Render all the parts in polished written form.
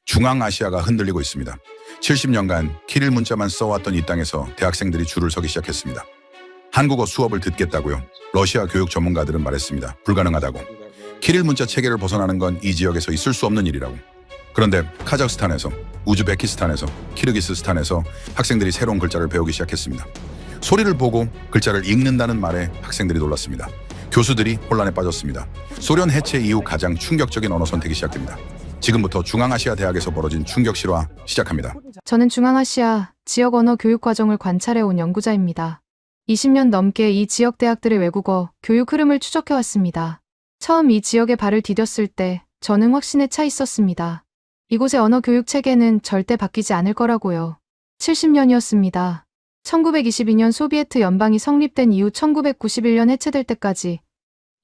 중앙아시아가 흔들리고 있습니다. 70년간 키릴 문자만 써왔던 이 땅에서 대학생들이 줄을 서기 시작했습니다. 한국어 수업을 듣겠다고요. 러시아 교육 전문가들은 말했습니다. 불가능하다고. 키릴 문자 체계를 벗어나는 건 이 지역에서 있을 수 없는 일이라고. 그런데 카자흐스탄에서, 우즈베키스탄에서, 키르기스스탄에서 학생들이 새로운 글자를 배우기 시작했습니다. 소리를 보고 글자를 읽는다는 말에 학생들이 놀랐습니다. 교수들이 혼란에 빠졌습니다. 소련 해체 이후 가장 충격적인 언어 선택이 시작됩니다. 지금부터 중앙아시아 대학에서 벌어진 충격 실화 시작합니다. 저는 중앙아시아 지역 언어 교육 과정을 관찰해온 연구자입니다. 20년 넘게 이 지역 대학들의 외국어 교육 흐름을 추적해왔습니다. 처음 이 지역에 발을 디뎠을 때 저는 확신에 차 있었습니다. 이곳의 언어 교육 체계는 절대 바뀌지 않을 거라고요. 70년이었습니다. 1922년 소비에트 연방이 성립된 이후 1991년 해체될 때까지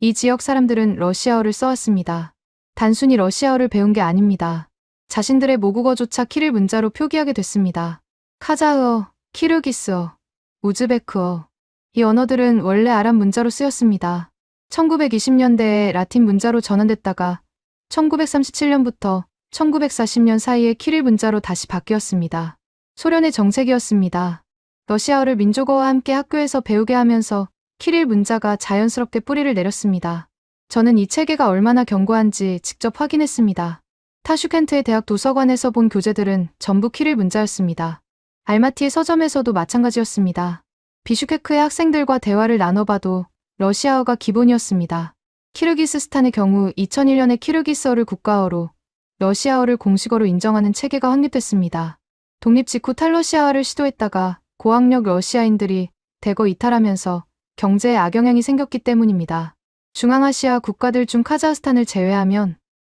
이 지역 사람들은 러시아어를 써왔습니다. 단순히 러시아어를 배운 게 아닙니다. 자신들의 모국어조차 키릴 문자로 표기하게 됐습니다. 카자흐어, 키르기스어, 우즈베크어. 이 언어들은 원래 아랍 문자로 쓰였습니다. 1920년대에 라틴 문자로 전환됐다가 1937년부터 1940년 사이에 키릴 문자로 다시 바뀌었습니다. 소련의 정책이었습니다. 러시아어를 민족어와 함께 학교에서 배우게 하면서 키릴 문자가 자연스럽게 뿌리를 내렸습니다. 저는 이 체계가 얼마나 견고한지 직접 확인했습니다. 타슈켄트의 대학 도서관에서 본 교재들은 전부 키릴 문자였습니다. 알마티의 서점에서도 마찬가지였습니다. 비슈케크의 학생들과 대화를 나눠봐도 러시아어가 기본이었습니다. 키르기스스탄의 경우 2001년에 키르기스어를 국가어로, 러시아어를 공식어로 인정하는 체계가 확립됐습니다. 독립 직후 탈러시아화를 시도했다가 고학력 러시아인들이 대거 이탈하면서 경제에 악영향이 생겼기 때문입니다. 중앙아시아 국가들 중 카자흐스탄을 제외하면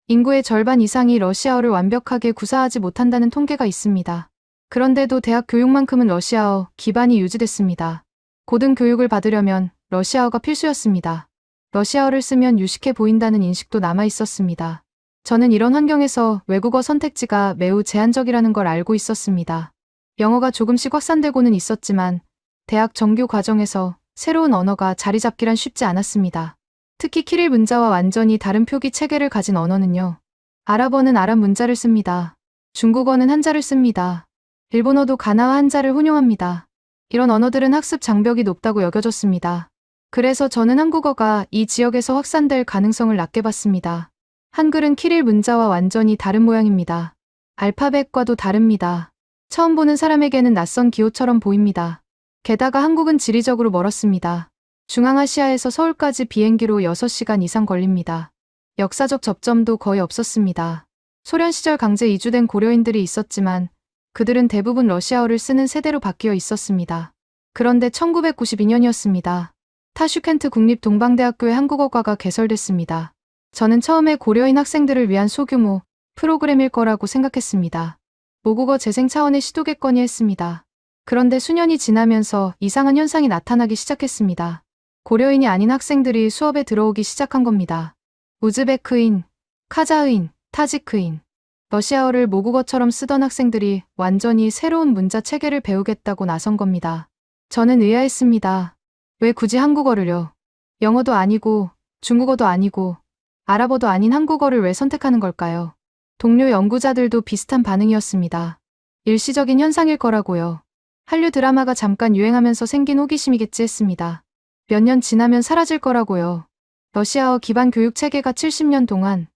인구의 절반 이상이 러시아어를 완벽하게 구사하지 못한다는 통계가 있습니다. 그런데도 대학 교육만큼은 러시아어 기반이 유지됐습니다. 고등 교육을 받으려면 러시아어가 필수였습니다. 러시아어를 쓰면 유식해 보인다는 인식도 남아 있었습니다. 저는 이런 환경에서 외국어 선택지가 매우 제한적이라는 걸 알고 있었습니다. 영어가 조금씩 확산되고는 있었지만 대학 정규 과정에서 새로운 언어가 자리 잡기란 쉽지 않았습니다. 특히 키릴 문자와 완전히 다른 표기 체계를 가진 언어는요. 아랍어는 아랍 문자를 씁니다. 중국어는 한자를 씁니다. 일본어도 가나와 한자를 혼용합니다. 이런 언어들은 학습 장벽이 높다고 여겨졌습니다. 그래서 저는 한국어가 이 지역에서 확산될 가능성을 낮게 봤습니다. 한글은 키릴 문자와 완전히 다른 모양입니다. 알파벳과도 다릅니다. 처음 보는 사람에게는 낯선 기호처럼 보입니다. 게다가 한국은 지리적으로 멀었습니다. 중앙아시아에서 서울까지 비행기로 6시간 이상 걸립니다. 역사적 접점도 거의 없었습니다. 소련 시절 강제 이주된 고려인들이 있었지만 그들은 대부분 러시아어를 쓰는 세대로 바뀌어 있었습니다. 그런데 1992년이었습니다. 타슈켄트 국립동방대학교의 한국어과가 개설됐습니다. 저는 처음에 고려인 학생들을 위한 소규모 프로그램일 거라고 생각했습니다. 모국어 재생 차원의 시도겠거니 했습니다. 그런데 수년이 지나면서 이상한 현상이 나타나기 시작했습니다. 고려인이 아닌 학생들이 수업에 들어오기 시작한 겁니다. 우즈베크인, 카자흐인, 타지크인, 러시아어를 모국어처럼 쓰던 학생들이 완전히 새로운 문자 체계를 배우겠다고 나선 겁니다. 저는 의아했습니다. 왜 굳이 한국어를요? 영어도 아니고 중국어도 아니고 아랍어도 아닌 한국어를 왜 선택하는 걸까요? 동료 연구자들도 비슷한 반응이었습니다. 일시적인 현상일 거라고요. 한류 드라마가 잠깐 유행하면서 생긴 호기심이겠지 했습니다. 몇 년 지나면 사라질 거라고요. 러시아어 기반 교육 체계가 70년 동안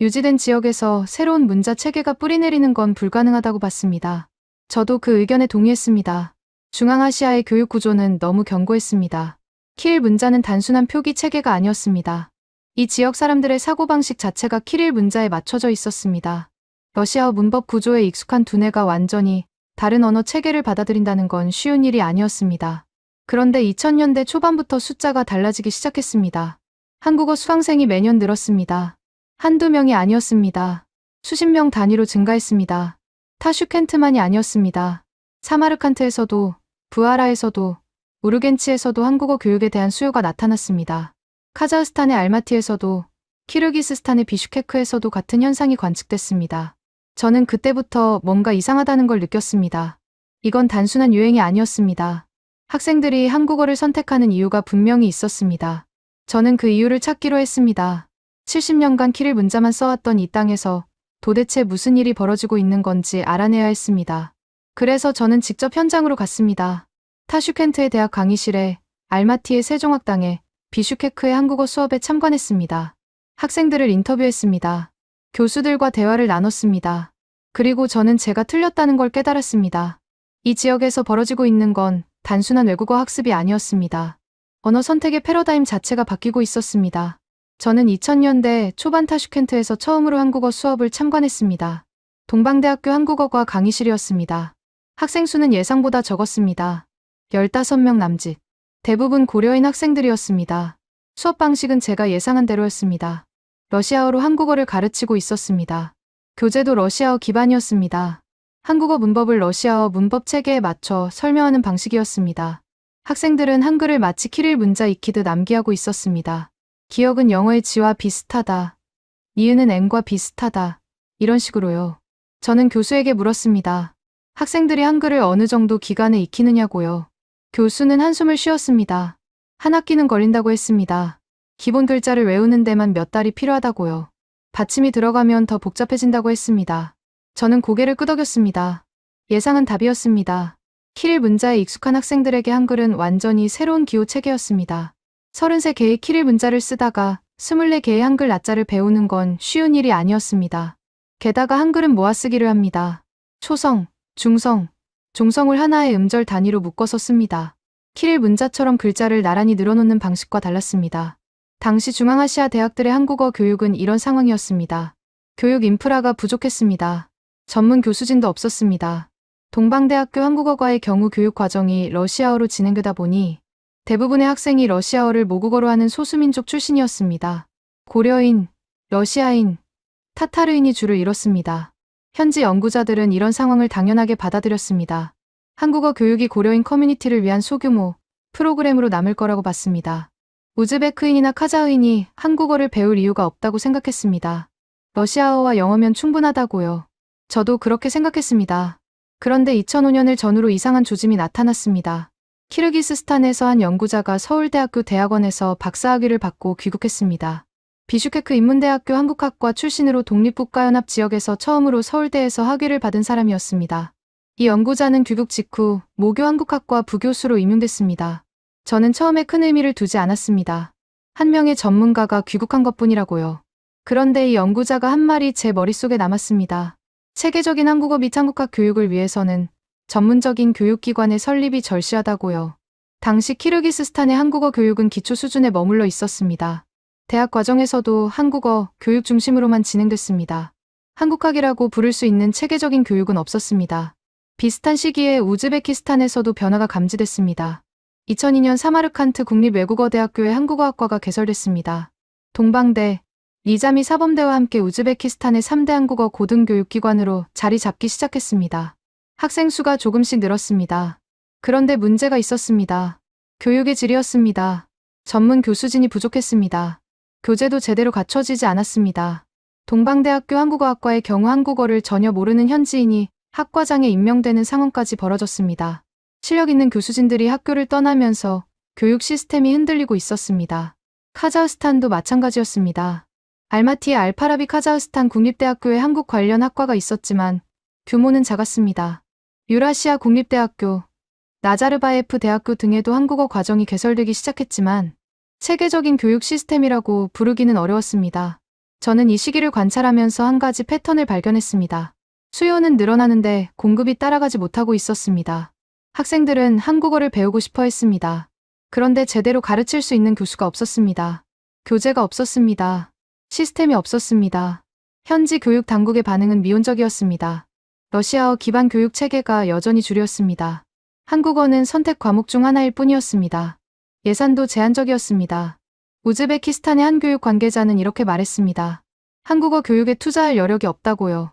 유지된 지역에서 새로운 문자 체계가 뿌리내리는 건 불가능하다고 봤습니다. 저도 그 의견에 동의했습니다. 중앙아시아의 교육 구조는 너무 견고했습니다. 키릴 문자는 단순한 표기 체계가 아니었습니다. 이 지역 사람들의 사고방식 자체가 키릴 문자에 맞춰져 있었습니다. 러시아어 문법 구조에 익숙한 두뇌가 완전히 다른 언어 체계를 받아들인다는 건 쉬운 일이 아니었습니다. 그런데 2000년대 초반부터 숫자가 달라지기 시작했습니다. 한국어 수강생이 매년 늘었습니다. 한두 명이 아니었습니다. 수십 명 단위로 증가했습니다. 타슈켄트만이 아니었습니다. 사마르칸트에서도, 부하라에서도, 우르겐치에서도 한국어 교육에 대한 수요가 나타났습니다. 카자흐스탄의 알마티에서도, 키르기스스탄의 비슈케크에서도 같은 현상이 관측됐습니다. 저는 그때부터 뭔가 이상하다는 걸 느꼈습니다. 이건 단순한 유행이 아니었습니다. 학생들이 한국어를 선택하는 이유가 분명히 있었습니다. 저는 그 이유를 찾기로 했습니다. 70년간 키릴 문자만 써왔던 이 땅에서 도대체 무슨 일이 벌어지고 있는 건지 알아내야 했습니다. 그래서 저는 직접 현장으로 갔습니다. 타슈켄트의 대학 강의실에, 알마티의 세종학당에, 비슈케크의 한국어 수업에 참관했습니다. 학생들을 인터뷰했습니다. 교수들과 대화를 나눴습니다. 그리고 저는 제가 틀렸다는 걸 깨달았습니다. 이 지역에서 벌어지고 있는 건 단순한 외국어 학습이 아니었습니다. 언어 선택의 패러다임 자체가 바뀌고 있었습니다. 저는 2000년대 초반 타슈켄트에서 처음으로 한국어 수업을 참관했습니다. 동방대학교 한국어과 강의실이었습니다. 학생 수는 예상보다 적었습니다. 15명 남짓. 대부분 고려인 학생들이었습니다. 수업 방식은 제가 예상한 대로였습니다. 러시아어로 한국어를 가르치고 있었습니다. 교재도 러시아어 기반이었습니다. 한국어 문법을 러시아어 문법 체계에 맞춰 설명하는 방식이었습니다. 학생들은 한글을 마치 키릴 문자 익히듯 암기하고 있었습니다. 기억은 영어의 지와 비슷하다. 니은은 N과 비슷하다. 이런 식으로요. 저는 교수에게 물었습니다. 학생들이 한글을 어느 정도 기간에 익히느냐고요. 교수는 한숨을 쉬었습니다. 한 학기는 걸린다고 했습니다. 기본 글자를 외우는 데만 몇 달이 필요하다고요. 받침이 들어가면 더 복잡해진다고 했습니다. 저는 고개를 끄덕였습니다. 예상은 답이었습니다. 키릴 문자에 익숙한 학생들에게 한글은 완전히 새로운 기호 체계였습니다. 33개의 키릴 문자를 쓰다가 24개의 한글 낮자를 배우는 건 쉬운 일이 아니었습니다. 게다가 한글은 모아쓰기를 합니다. 초성, 중성, 종성을 하나의 음절 단위로 묶어서 씁니다. 키릴 문자처럼 글자를 나란히 늘어놓는 방식과 달랐습니다. 당시 중앙아시아 대학들의 한국어 교육은 이런 상황이었습니다. 교육 인프라가 부족했습니다. 전문 교수진도 없었습니다. 동방대학교 한국어과의 경우 교육 과정이 러시아어로 진행되다 보니 대부분의 학생이 러시아어를 모국어로 하는 소수민족 출신이었습니다. 고려인, 러시아인, 타타르인이 주를 이뤘습니다. 현지 연구자들은 이런 상황을 당연하게 받아들였습니다. 한국어 교육이 고려인 커뮤니티를 위한 소규모 프로그램으로 남을 거라고 봤습니다. 우즈베크인이나 카자흐인이 한국어를 배울 이유가 없다고 생각했습니다. 러시아어와 영어면 충분하다고요. 저도 그렇게 생각했습니다. 그런데 2005년을 전후로 이상한 조짐이 나타났습니다. 키르기스스탄에서 한 연구자가 서울대학교 대학원에서 박사학위를 받고 귀국했습니다. 비슈케크 인문대학교 한국학과 출신으로 독립국가연합 지역에서 처음으로 서울대에서 학위를 받은 사람이었습니다. 이 연구자는 귀국 직후 모교 한국학과 부교수로 임용됐습니다. 저는 처음에 큰 의미를 두지 않았습니다. 한 명의 전문가가 귀국한 것뿐이라고요. 그런데 이 연구자가 한 말이 제 머릿속에 남았습니다. 체계적인 한국어 및 한국학 교육을 위해서는 전문적인 교육기관의 설립이 절실하다고요. 당시 키르기스스탄의 한국어 교육은 기초 수준에 머물러 있었습니다. 대학 과정에서도 한국어 교육 중심으로만 진행됐습니다. 한국학이라고 부를 수 있는 체계적인 교육은 없었습니다. 비슷한 시기에 우즈베키스탄에서도 변화가 감지됐습니다. 2002년 사마르칸트 국립외국어대학교의 한국어학과가 개설됐습니다. 동방대, 니자미 사범대와 함께 우즈베키스탄의 3대 한국어 고등교육기관으로 자리 잡기 시작했습니다. 학생 수가 조금씩 늘었습니다. 그런데 문제가 있었습니다. 교육의 질이었습니다. 전문 교수진이 부족했습니다. 교재도 제대로 갖춰지지 않았습니다. 동방대학교 한국어학과의 경우 한국어를 전혀 모르는 현지인이 학과장에 임명되는 상황까지 벌어졌습니다. 실력 있는 교수진들이 학교를 떠나면서 교육 시스템이 흔들리고 있었습니다. 카자흐스탄도 마찬가지였습니다. 알마티의 알파라비 카자흐스탄 국립대학교에 한국 관련 학과가 있었지만 규모는 작았습니다. 유라시아 국립대학교, 나자르바예프 대학교 등에도 한국어 과정이 개설되기 시작했지만 체계적인 교육 시스템이라고 부르기는 어려웠습니다. 저는 이 시기를 관찰하면서 한 가지 패턴을 발견했습니다. 수요는 늘어나는데 공급이 따라가지 못하고 있었습니다. 학생들은 한국어를 배우고 싶어 했습니다. 그런데 제대로 가르칠 수 있는 교수가 없었습니다. 교재가 없었습니다. 시스템이 없었습니다. 현지 교육 당국의 반응은 미온적이었습니다. 러시아어 기반 교육 체계가 여전히 주류였습니다. 한국어는 선택 과목 중 하나일 뿐이었습니다. 예산도 제한적이었습니다. 우즈베키스탄의 한 교육 관계자는 이렇게 말했습니다. 한국어 교육에 투자할 여력이 없다고요.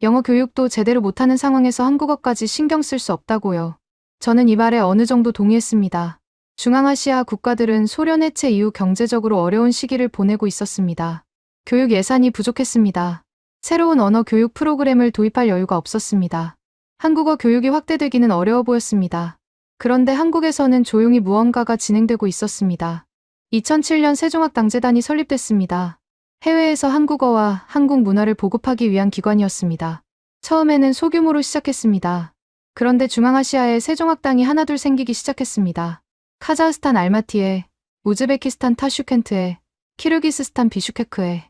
영어 교육도 제대로 못하는 상황에서 한국어까지 신경 쓸 수 없다고요. 저는 이 말에 어느 정도 동의했습니다. 중앙아시아 국가들은 소련 해체 이후 경제적으로 어려운 시기를 보내고 있었습니다. 교육 예산이 부족했습니다. 새로운 언어 교육 프로그램을 도입할 여유가 없었습니다. 한국어 교육이 확대되기는 어려워 보였습니다. 그런데 한국에서는 조용히 무언가가 진행되고 있었습니다. 2007년 세종학당재단이 설립됐습니다. 해외에서 한국어와 한국 문화를 보급하기 위한 기관이었습니다. 처음에는 소규모로 시작했습니다. 그런데 중앙아시아에 세종학당이 하나둘 생기기 시작했습니다. 카자흐스탄 알마티에, 우즈베키스탄 타슈켄트에, 키르기스스탄 비슈케크에.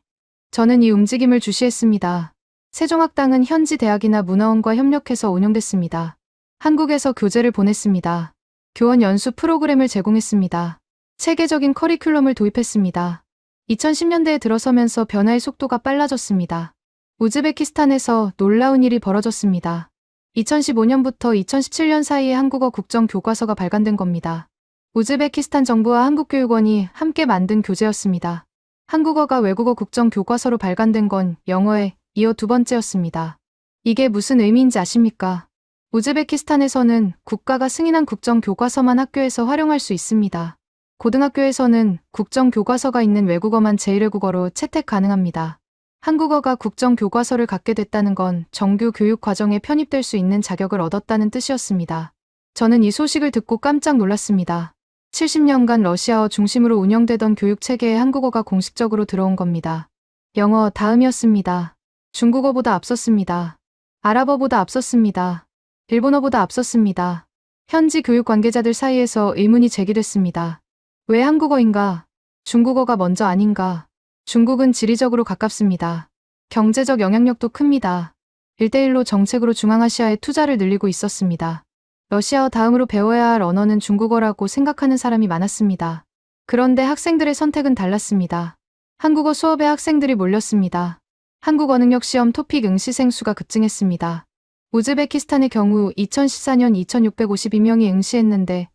저는 이 움직임을 주시했습니다. 세종학당은 현지 대학이나 문화원과 협력해서 운영됐습니다. 한국에서 교재를 보냈습니다. 교원 연수 프로그램을 제공했습니다. 체계적인 커리큘럼을 도입했습니다. 2010년대에 들어서면서 변화의 속도가 빨라졌습니다. 우즈베키스탄에서 놀라운 일이 벌어졌습니다. 2015년부터 2017년 사이에 한국어 국정교과서가 발간된 겁니다. 우즈베키스탄 정부와 한국교육원이 함께 만든 교재였습니다. 한국어가 외국어 국정교과서로 발간된 건 영어에 이어 두 번째였습니다. 이게 무슨 의미인지 아십니까? 우즈베키스탄에서는 국가가 승인한 국정교과서만 학교에서 활용할 수 있습니다. 고등학교에서는 국정교과서가 있는 외국어만 제1외국어로 채택 가능합니다. 한국어가 국정교과서를 갖게 됐다는 건 정규 교육 과정에 편입될 수 있는 자격을 얻었다는 뜻이었습니다. 저는 이 소식을 듣고 깜짝 놀랐습니다. 70년간 러시아어 중심으로 운영되던 교육체계에 한국어가 공식적으로 들어온 겁니다. 영어 다음이었습니다. 중국어보다 앞섰습니다. 아랍어보다 앞섰습니다. 일본어보다 앞섰습니다. 현지 교육 관계자들 사이에서 의문이 제기됐습니다. 왜 한국어인가? 중국어가 먼저 아닌가? 중국은 지리적으로 가깝습니다. 경제적 영향력도 큽니다. 1대1로 정책으로 중앙아시아에 투자를 늘리고 있었습니다. 러시아어 다음으로 배워야 할 언어는 중국어라고 생각하는 사람이 많았습니다. 그런데 학생들의 선택은 달랐습니다. 한국어 수업에 학생들이 몰렸습니다. 한국어 능력 시험 토픽 응시생 수가 급증했습니다. 우즈베키스탄의 경우 2014년 2,652명이 응시했는데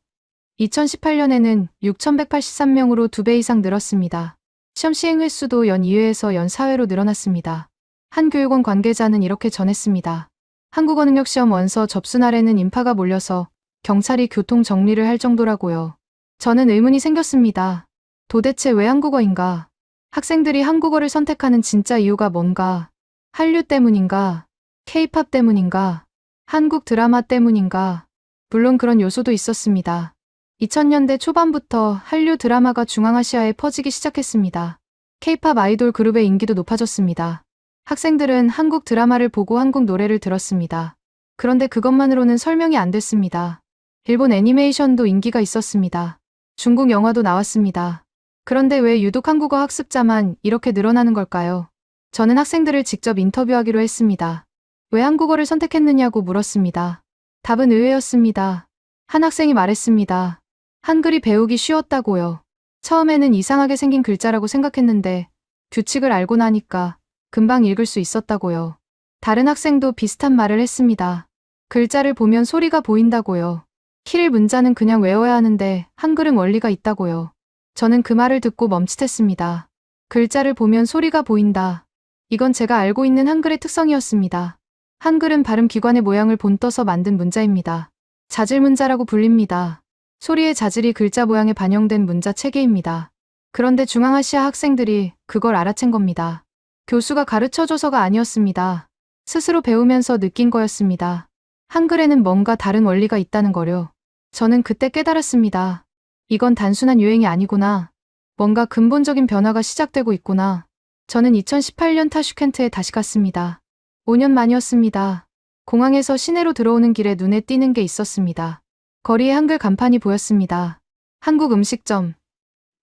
2018년에는 6,183명으로 2배 이상 늘었습니다. 시험 시행 횟수도 연 2회에서 연 4회로 늘어났습니다. 한 교육원 관계자는 이렇게 전했습니다. 한국어 능력 시험 원서 접수 날에는 인파가 몰려서 경찰이 교통 정리를 할 정도라고요. 저는 의문이 생겼습니다. 도대체 왜 한국어인가? 학생들이 한국어를 선택하는 진짜 이유가 뭔가? 한류 때문인가? K-팝 때문인가? 한국 드라마 때문인가? 물론 그런 요소도 있었습니다. 2000년대 초반부터 한류 드라마가 중앙아시아에 퍼지기 시작했습니다. K-팝 아이돌 그룹의 인기도 높아졌습니다. 학생들은 한국 드라마를 보고 한국 노래를 들었습니다. 그런데 그것만으로는 설명이 안 됐습니다. 일본 애니메이션도 인기가 있었습니다. 중국 영화도 나왔습니다. 그런데 왜 유독 한국어 학습자만 이렇게 늘어나는 걸까요? 저는 학생들을 직접 인터뷰하기로 했습니다. 왜 한국어를 선택했느냐고 물었습니다. 답은 의외였습니다. 한 학생이 말했습니다. 한글이 배우기 쉬웠다고요. 처음에는 이상하게 생긴 글자라고 생각했는데 규칙을 알고 나니까 금방 읽을 수 있었다고요. 다른 학생도 비슷한 말을 했습니다. 글자를 보면 소리가 보인다고요. 키릴 문자는 그냥 외워야 하는데 한글은 원리가 있다고요. 저는 그 말을 듣고 멈칫했습니다. 글자를 보면 소리가 보인다. 이건 제가 알고 있는 한글의 특성이었습니다. 한글은 발음 기관의 모양을 본떠서 만든 문자입니다. 자질 문자라고 불립니다. 소리의 자질이 글자 모양에 반영된 문자 체계입니다. 그런데 중앙아시아 학생들이 그걸 알아챈 겁니다. 교수가 가르쳐줘서가 아니었습니다. 스스로 배우면서 느낀 거였습니다. 한글에는 뭔가 다른 원리가 있다는 거요. 저는 그때 깨달았습니다. 이건 단순한 유행이 아니구나. 뭔가 근본적인 변화가 시작되고 있구나. 저는 2018년 타슈켄트에 다시 갔습니다. 5년 만이었습니다. 공항에서 시내로 들어오는 길에 눈에 띄는 게 있었습니다. 거리에 한글 간판이 보였습니다. 한국 음식점,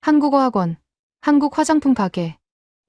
한국어 학원, 한국 화장품 가게.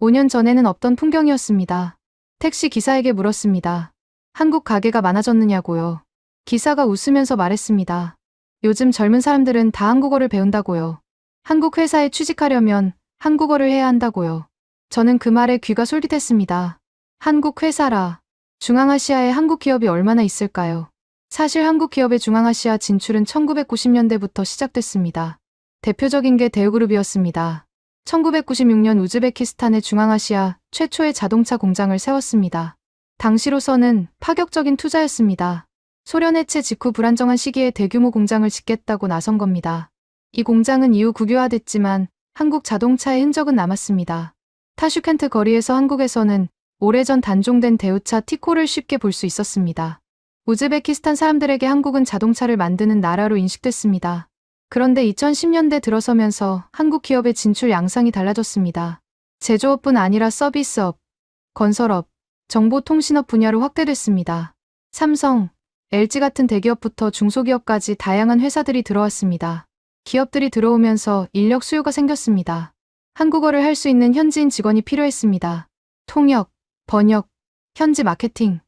5년 전에는 없던 풍경이었습니다. 택시 기사에게 물었습니다. 한국 가게가 많아졌느냐고요. 기사가 웃으면서 말했습니다. 요즘 젊은 사람들은 다 한국어를 배운다고요. 한국 회사에 취직하려면 한국어를 해야 한다고요. 저는 그 말에 귀가 솔깃했습니다. 한국 회사라. 중앙아시아에 한국 기업이 얼마나 있을까요? 사실 한국 기업의 중앙아시아 진출은 1990년대부터 시작됐습니다. 대표적인 게 대우그룹이었습니다. 1996년 우즈베키스탄의 중앙아시아 최초의 자동차 공장을 세웠습니다. 당시로서는 파격적인 투자였습니다. 소련 해체 직후 불안정한 시기에 대규모 공장을 짓겠다고 나선 겁니다. 이 공장은 이후 국유화됐지만 한국 자동차의 흔적은 남았습니다. 타슈켄트 거리에서 한국에서는 오래전 단종된 대우차 티코를 쉽게 볼 수 있었습니다. 우즈베키스탄 사람들에게 한국은 자동차를 만드는 나라로 인식됐습니다. 그런데 2010년대 들어서면서 한국 기업의 진출 양상이 달라졌습니다. 제조업뿐 아니라 서비스업, 건설업, 정보통신업 분야로 확대됐습니다. 삼성, LG 같은 대기업부터 중소기업까지 다양한 회사들이 들어왔습니다. 기업들이 들어오면서 인력 수요가 생겼습니다. 한국어를 할 수 있는 현지인 직원이 필요했습니다. 통역, 번역, 현지 마케팅,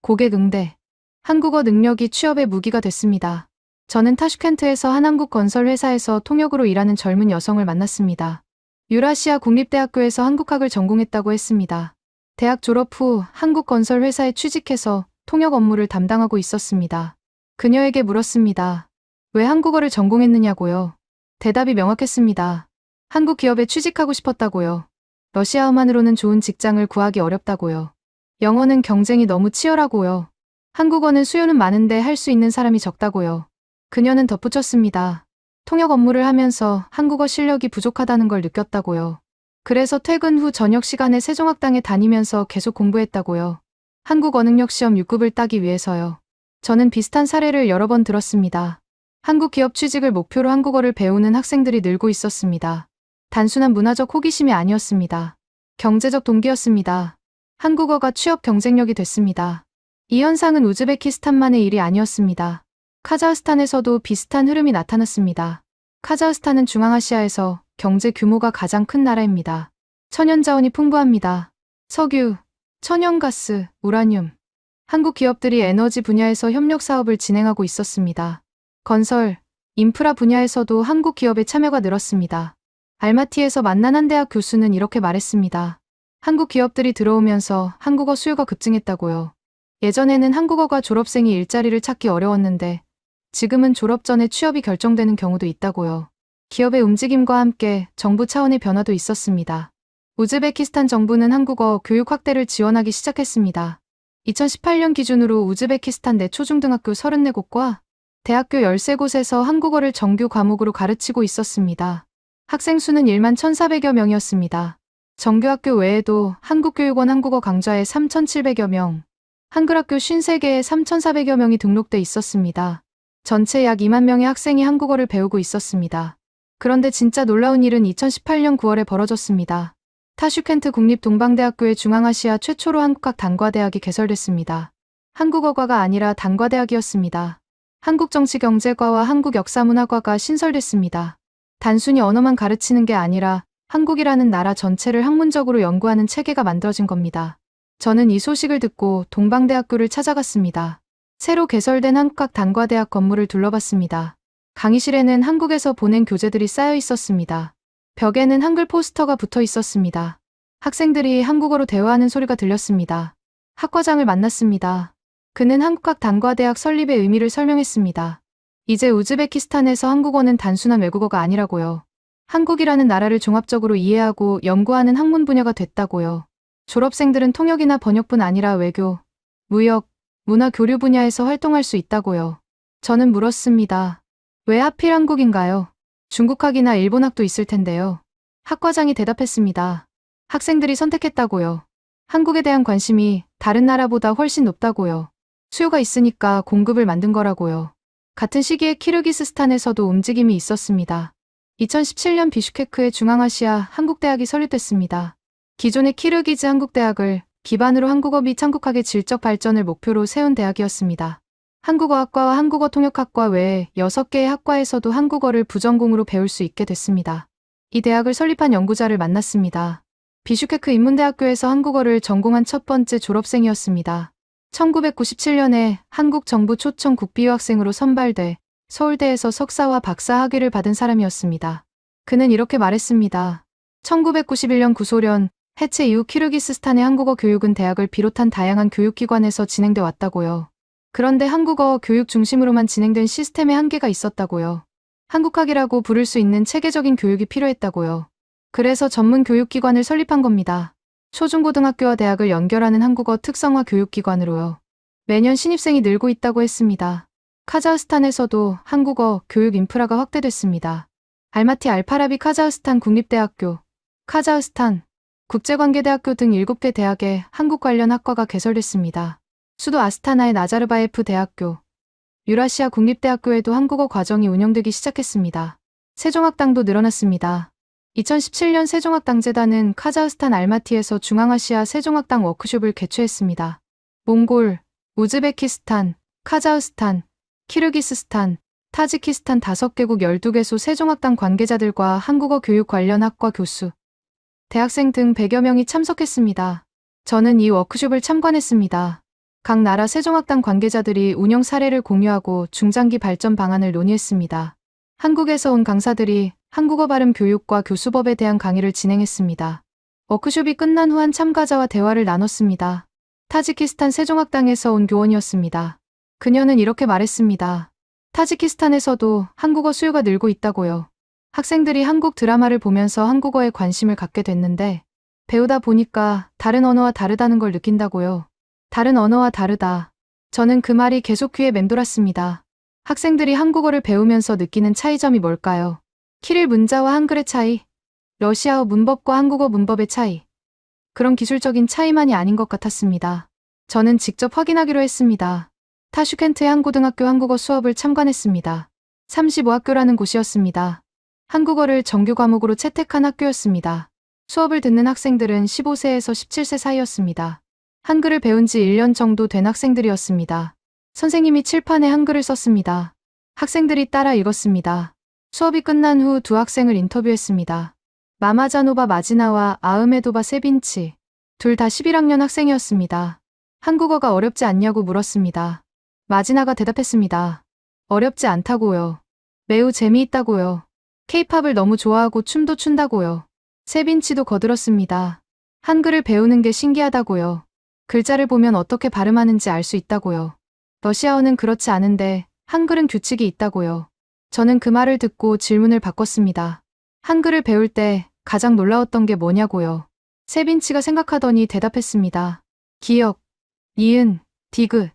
고객 응대. 한국어 능력이 취업의 무기가 됐습니다. 저는 타슈켄트에서 한 한국 건설 회사에서 통역으로 일하는 젊은 여성을 만났습니다. 유라시아 국립대학교에서 한국학을 전공했다고 했습니다. 대학 졸업 후 한국 건설 회사에 취직해서 통역 업무를 담당하고 있었습니다. 그녀에게 물었습니다. 왜 한국어를 전공했느냐고요? 대답이 명확했습니다. 한국 기업에 취직하고 싶었다고요. 러시아어만으로는 좋은 직장을 구하기 어렵다고요. 영어는 경쟁이 너무 치열하고요. 한국어는 수요는 많은데 할 수 있는 사람이 적다고요. 그녀는 덧붙였습니다. 통역 업무를 하면서 한국어 실력이 부족하다는 걸 느꼈다고요. 그래서 퇴근 후 저녁 시간에 세종학당에 다니면서 계속 공부했다고요. 한국 어능력 시험 6급을 따기 위해서요. 저는 비슷한 사례를 여러 번 들었습니다. 한국 기업 취직을 목표로 한국어를 배우는 학생들이 늘고 있었습니다. 단순한 문화적 호기심이 아니었습니다. 경제적 동기였습니다. 한국어가 취업 경쟁력이 됐습니다. 이 현상은 우즈베키스탄만의 일이 아니었습니다. 카자흐스탄에서도 비슷한 흐름이 나타났습니다. 카자흐스탄은 중앙아시아에서 경제 규모가 가장 큰 나라입니다. 천연 자원이 풍부합니다. 석유, 천연가스, 우라늄. 한국 기업들이 에너지 분야에서 협력 사업을 진행하고 있었습니다. 건설, 인프라 분야에서도 한국 기업의 참여가 늘었습니다. 알마티에서 만난 한 대학 교수는 이렇게 말했습니다. 한국 기업들이 들어오면서 한국어 수요가 급증했다고요. 예전에는 한국어가 졸업생이 일자리를 찾기 어려웠는데 지금은 졸업 전에 취업이 결정되는 경우도 있다고요. 기업의 움직임과 함께 정부 차원의 변화도 있었습니다. 우즈베키스탄 정부는 한국어 교육 확대를 지원하기 시작했습니다. 2018년 기준으로 우즈베키스탄 내 초중등학교 34곳과 대학교 13곳에서 한국어를 정규 과목으로 가르치고 있었습니다. 학생 수는 1만 1,400여 명이었습니다. 정규학교 외에도 한국교육원 한국어 강좌에 3,700여 명, 한글학교 53개에 3,400여 명이 등록돼 있었습니다. 전체 약 2만 명의 학생이 한국어를 배우고 있었습니다. 그런데 진짜 놀라운 일은 2018년 9월에 벌어졌습니다. 타슈켄트 국립동방대학교의 중앙아시아 최초로 한국학 단과대학이 개설됐습니다. 한국어과가 아니라 단과대학이었습니다. 한국정치경제과와 한국역사문화과가 신설됐습니다. 단순히 언어만 가르치는 게 아니라 한국이라는 나라 전체를 학문적으로 연구하는 체계가 만들어진 겁니다. 저는 이 소식을 듣고 동방대학교를 찾아갔습니다. 새로 개설된 한국학 단과대학 건물을 둘러봤습니다. 강의실에는 한국에서 보낸 교재들이 쌓여 있었습니다. 벽에는 한글 포스터가 붙어 있었습니다. 학생들이 한국어로 대화하는 소리가 들렸습니다. 학과장을 만났습니다. 그는 한국학 단과대학 설립의 의미를 설명했습니다. 이제 우즈베키스탄에서 한국어는 단순한 외국어가 아니라고요. 한국이라는 나라를 종합적으로 이해하고 연구하는 학문 분야가 됐다고요. 졸업생들은 통역이나 번역뿐 아니라 외교, 무역, 문화 교류 분야에서 활동할 수 있다고요. 저는 물었습니다. 왜 하필 한국인가요? 중국학이나 일본학도 있을 텐데요. 학과장이 대답했습니다. 학생들이 선택했다고요. 한국에 대한 관심이 다른 나라보다 훨씬 높다고요. 수요가 있으니까 공급을 만든 거라고요. 같은 시기에 키르기스스탄에서도 움직임이 있었습니다. 2017년 비슈케크의 중앙아시아 한국대학이 설립됐습니다. 기존의 키르기즈 한국대학을 기반으로 한국어 및 한국학의 질적 발전을 목표로 세운 대학이었습니다. 한국어학과와 한국어 통역학과 외에 6개의 학과에서도 한국어를 부전공으로 배울 수 있게 됐습니다. 이 대학을 설립한 연구자를 만났습니다. 비슈케크 인문대학교에서 한국어를 전공한 첫 번째 졸업생이었습니다. 1997년에 한국 정부 초청 국비유학생으로 선발돼 서울대에서 석사와 박사 학위를 받은 사람이었습니다. 그는 이렇게 말했습니다. 1991년 구소련 해체 이후 키르기스스탄의 한국어 교육은 대학을 비롯한 다양한 교육기관에서 진행돼 왔다고요. 그런데 한국어 교육 중심으로만 진행된 시스템에 한계가 있었다고요. 한국학이라고 부를 수 있는 체계적인 교육이 필요했다고요. 그래서 전문 교육기관을 설립한 겁니다. 초중고등학교와 대학을 연결하는 한국어 특성화 교육기관으로요. 매년 신입생이 늘고 있다고 했습니다. 카자흐스탄에서도 한국어 교육 인프라가 확대됐습니다. 알마티 알파라비 카자흐스탄 국립대학교, 카자흐스탄 국제관계대학교 등 7개 대학에 한국 관련 학과가 개설됐습니다. 수도 아스타나의 나자르바예프 대학교, 유라시아 국립대학교에도 한국어 과정이 운영되기 시작했습니다. 세종학당도 늘어났습니다. 2017년 세종학당재단은 카자흐스탄 알마티에서 중앙아시아 세종학당 워크숍을 개최했습니다. 몽골, 우즈베키스탄, 카자흐스탄, 키르기스스탄, 타지키스탄 5개국 12개소 세종학당 관계자들과 한국어 교육 관련 학과 교수, 대학생 등 100여 명이 참석했습니다. 저는 이 워크숍을 참관했습니다. 각 나라 세종학당 관계자들이 운영 사례를 공유하고 중장기 발전 방안을 논의했습니다. 한국에서 온 강사들이 한국어 발음 교육과 교수법에 대한 강의를 진행했습니다. 워크숍이 끝난 후 한 참가자와 대화를 나눴습니다. 타지키스탄 세종학당에서 온 교원이었습니다. 그녀는 이렇게 말했습니다. 타지키스탄에서도 한국어 수요가 늘고 있다고요. 학생들이 한국 드라마를 보면서 한국어에 관심을 갖게 됐는데 배우다 보니까 다른 언어와 다르다는 걸 느낀다고요. 다른 언어와 다르다. 저는 그 말이 계속 귀에 맴돌았습니다. 학생들이 한국어를 배우면서 느끼는 차이점이 뭘까요? 키릴 문자와 한글의 차이, 러시아어 문법과 한국어 문법의 차이. 그런 기술적인 차이만이 아닌 것 같았습니다. 저는 직접 확인하기로 했습니다. 타슈켄트의 한 고등학교 한국어 수업을 참관했습니다. 35학교라는 곳이었습니다. 한국어를 정규 과목으로 채택한 학교였습니다. 수업을 듣는 학생들은 15세에서 17세 사이였습니다. 한글을 배운 지 1년 정도 된 학생들이었습니다. 선생님이 칠판에 한글을 썼습니다. 학생들이 따라 읽었습니다. 수업이 끝난 후 두 학생을 인터뷰했습니다. 마마자노바 마지나와 아흐메도바 세빈치. 둘 다 11학년 학생이었습니다. 한국어가 어렵지 않냐고 물었습니다. 마지나가 대답했습니다. 어렵지 않다고요. 매우 재미있다고요. 케이팝을 너무 좋아하고 춤도 춘다고요. 세빈치도 거들었습니다. 한글을 배우는 게 신기하다고요. 글자를 보면 어떻게 발음하는지 알 수 있다고요. 러시아어는 그렇지 않은데 한글은 규칙이 있다고요. 저는 그 말을 듣고 질문을 바꿨습니다. 한글을 배울 때 가장 놀라웠던 게 뭐냐고요. 세빈치가 생각하더니 대답했습니다. 기역, 니은, 디귿.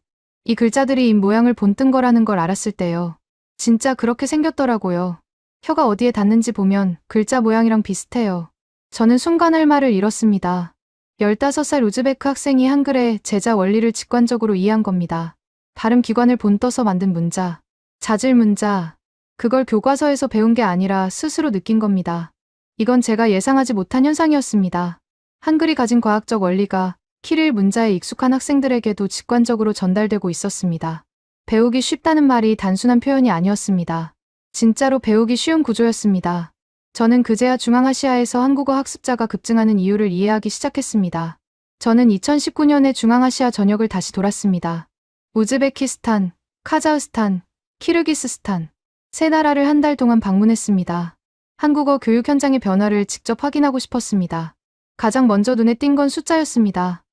이 글자들이 입 모양을 본뜬 거라는 걸 알았을 때요. 진짜 그렇게 생겼더라고요. 혀가 어디에 닿는지 보면 글자 모양이랑 비슷해요. 저는 순간 할 말을 잃었습니다. 15살 우즈베크 학생이 한글의 제자 원리를 직관적으로 이해한 겁니다. 발음 기관을 본떠서 만든 문자, 자질 문자. 그걸 교과서에서 배운 게 아니라 스스로 느낀 겁니다. 이건 제가 예상하지 못한 현상이었습니다. 한글이 가진 과학적 원리가 키릴 문자에 익숙한 학생들에게도 직관적으로 전달되고 있었습니다. 배우기 쉽다는 말이 단순한 표현이 아니었습니다. 진짜로 배우기 쉬운 구조였습니다. 저는 그제야 중앙아시아에서 한국어 학습자가 급증하는 이유를 이해하기 시작했습니다. 저는 2019년에 중앙아시아 전역을 다시 돌았습니다. 우즈베키스탄, 카자흐스탄, 키르기스스탄. 세 나라를 한 달 동안 방문했습니다. 한국어 교육 현장의 변화를 직접 확인하고 싶었습니다. 가장 먼저 눈에 띈 건 숫자였습니다.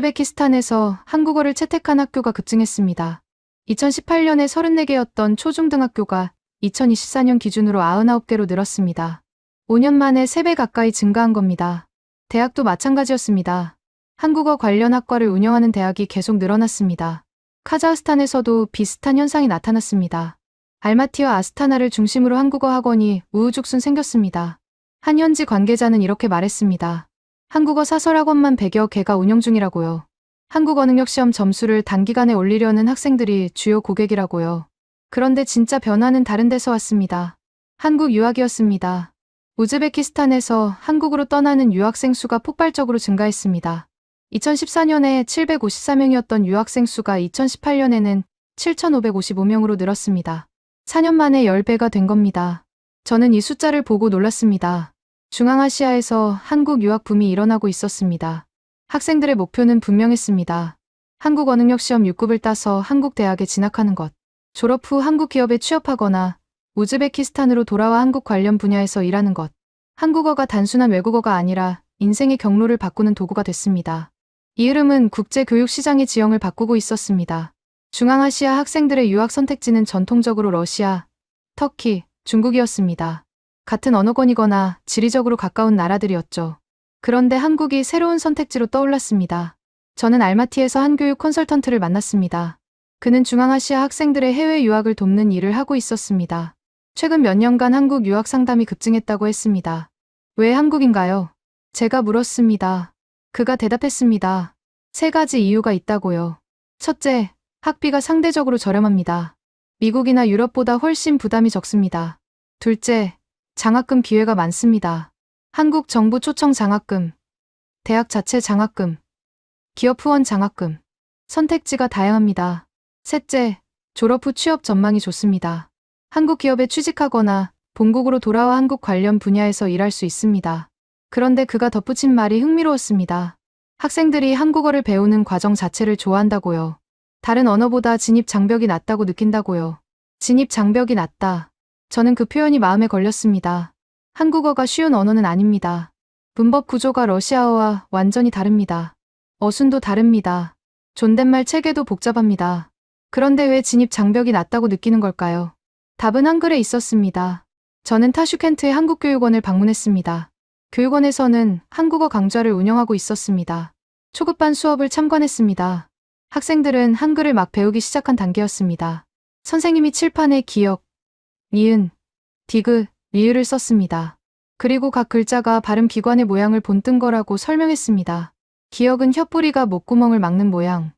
우즈베키스탄에서 한국어를 채택한 학교가 급증했습니다. 2018년에 34개였던 초중등학교가 2024년 기준으로 99개로 늘었습니다. 5년 만에 3배 가까이 증가한 겁니다. 대학도 마찬가지였습니다. 한국어 관련 학과를 운영하는 대학이 계속 늘어났습니다. 카자흐스탄에서도 비슷한 현상이 나타났습니다. 알마티와 아스타나를 중심으로 한국어 학원이 우후죽순 생겼습니다. 한 현지 관계자는 이렇게 말했습니다. 한국어 사설학원만 100여 개가 운영 중이라고요. 한국어 능력 시험 점수를 단기간에 올리려는 학생들이 주요 고객이라고요. 그런데 진짜 변화는 다른 데서 왔습니다. 한국 유학이었습니다. 우즈베키스탄에서 한국으로 떠나는 유학생 수가 폭발적으로 증가했습니다. 2014년에 754명이었던 유학생 수가 2018년에는 7,555명으로 늘었습니다. 4년 만에 10배가 된 겁니다. 저는 이 숫자를 보고 놀랐습니다. 중앙아시아에서 한국 유학 붐이 일어나고 있었습니다. 학생들의 목표는 분명했습니다. 한국어 능력 시험 6급을 따서 한국 대학에 진학하는 것. 졸업 후 한국 기업에 취업하거나 우즈베키스탄으로 돌아와 한국 관련 분야에서 일하는 것. 한국어가 단순한 외국어가 아니라 인생의 경로를 바꾸는 도구가 됐습니다. 이 흐름은 국제 교육 시장의 지형을 바꾸고 있었습니다. 중앙아시아 학생들의 유학 선택지는 전통적으로 러시아, 터키, 중국이었습니다. 같은 언어권이거나 지리적으로 가까운 나라들이었죠. 그런데 한국이 새로운 선택지로 떠올랐습니다. 저는 알마티에서 한 교육 컨설턴트를 만났습니다. 그는 중앙아시아 학생들의 해외 유학을 돕는 일을 하고 있었습니다. 최근 몇 년간 한국 유학 상담이 급증했다고 했습니다. 왜 한국인가요? 제가 물었습니다. 그가 대답했습니다. 3가지 이유가 있다고요. 첫째, 학비가 상대적으로 저렴합니다. 미국이나 유럽보다 훨씬 부담이 적습니다. 둘째, 장학금 기회가 많습니다. 한국 정부 초청 장학금, 대학 자체 장학금, 기업 후원 장학금. 선택지가 다양합니다. 셋째, 졸업 후 취업 전망이 좋습니다. 한국 기업에 취직하거나 본국으로 돌아와 한국 관련 분야에서 일할 수 있습니다. 그런데 그가 덧붙인 말이 흥미로웠습니다. 학생들이 한국어를 배우는 과정 자체를 좋아한다고요. 다른 언어보다 진입 장벽이 낮다고 느낀다고요. 진입 장벽이 낮다. 저는 그 표현이 마음에 걸렸습니다. 한국어가 쉬운 언어는 아닙니다. 문법 구조가 러시아어와 완전히 다릅니다. 어순도 다릅니다. 존댓말 체계도 복잡합니다. 그런데 왜 진입 장벽이 낮다고 느끼는 걸까요? 답은 한글에 있었습니다. 저는 타슈켄트의 한국교육원을 방문했습니다. 교육원에서는 한국어 강좌를 운영하고 있었습니다. 초급반 수업을 참관했습니다. 학생들은 한글을 막 배우기 시작한 단계였습니다. 선생님이 칠판에 기역, 니은, 디귿, 리을을 썼습니다. 그리고 각 글자가 발음 기관의 모양을 본뜬 거라고 설명했습니다. 기역은 혀뿌리가 목구멍을 막는 모양,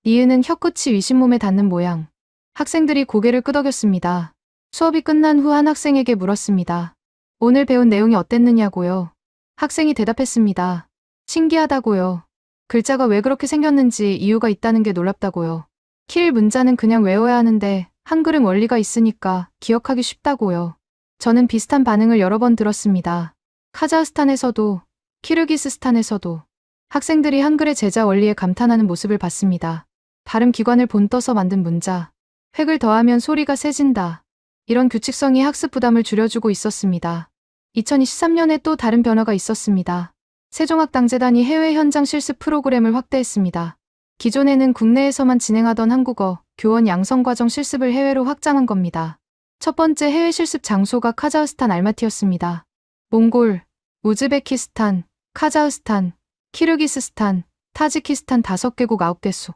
니은은 혀끝이 위신몸에 닿는 모양. 학생들이 고개를 끄덕였습니다. 수업이 끝난 후 한 학생에게 물었습니다. 오늘 배운 내용이 어땠느냐고요. 학생이 대답했습니다. 신기하다고요. 글자가 왜 그렇게 생겼는지 이유가 있다는 게 놀랍다고요. 키릴 문자는 그냥 외워야 하는데 한글은 원리가 있으니까 기억하기 쉽다고요. 저는 비슷한 반응을 여러 번 들었습니다. 카자흐스탄에서도, 키르기스스탄에서도 학생들이 한글의 제자 원리에 감탄하는 모습을 봤습니다. 발음 기관을 본떠서 만든 문자, 획을 더하면 소리가 세진다. 이런 규칙성이 학습 부담을 줄여주고 있었습니다. 2023년에 또 다른 변화가 있었습니다. 세종학당재단이 해외 현장 실습 프로그램을 확대했습니다. 기존에는 국내에서만 진행하던 한국어 교원 양성과정 실습을 해외로 확장한 겁니다. 첫 번째 해외 실습 장소가 카자흐스탄 알마티였습니다. 몽골, 우즈베키스탄, 카자흐스탄, 키르기스스탄, 타지키스탄 5개국 9개소.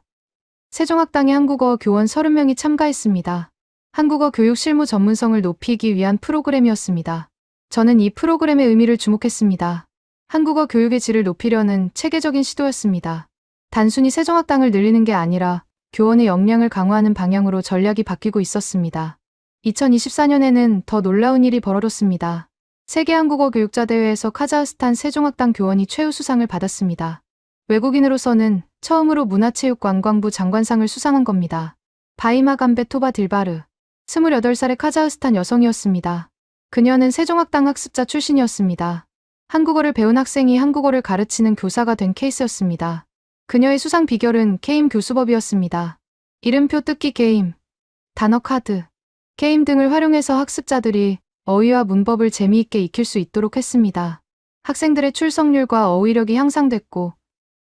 세종학당의 한국어 교원 30명이 참가했습니다. 한국어 교육 실무 전문성을 높이기 위한 프로그램이었습니다. 저는 이 프로그램의 의미를 주목했습니다. 한국어 교육의 질을 높이려는 체계적인 시도였습니다. 단순히 세종학당을 늘리는 게 아니라 교원의 역량을 강화하는 방향으로 전략이 바뀌고 있었습니다. 2024년에는 더 놀라운 일이 벌어졌습니다. 세계 한국어 교육자 대회에서 카자흐스탄 세종학당 교원이 최우수상을 받았습니다. 외국인으로서는 처음으로 문화체육관광부 장관상을 수상한 겁니다. 바이마간베 토바딜바르, 28살의 카자흐스탄 여성이었습니다. 그녀는 세종학당 학습자 출신이었습니다. 한국어를 배운 학생이 한국어를 가르치는 교사가 된 케이스였습니다. 그녀의 수상 비결은 게임 교수법이었습니다. 이름표 뜯기 게임, 단어 카드, 게임 등을 활용해서 학습자들이 어휘와 문법을 재미있게 익힐 수 있도록 했습니다. 학생들의 출석률과 어휘력이 향상됐고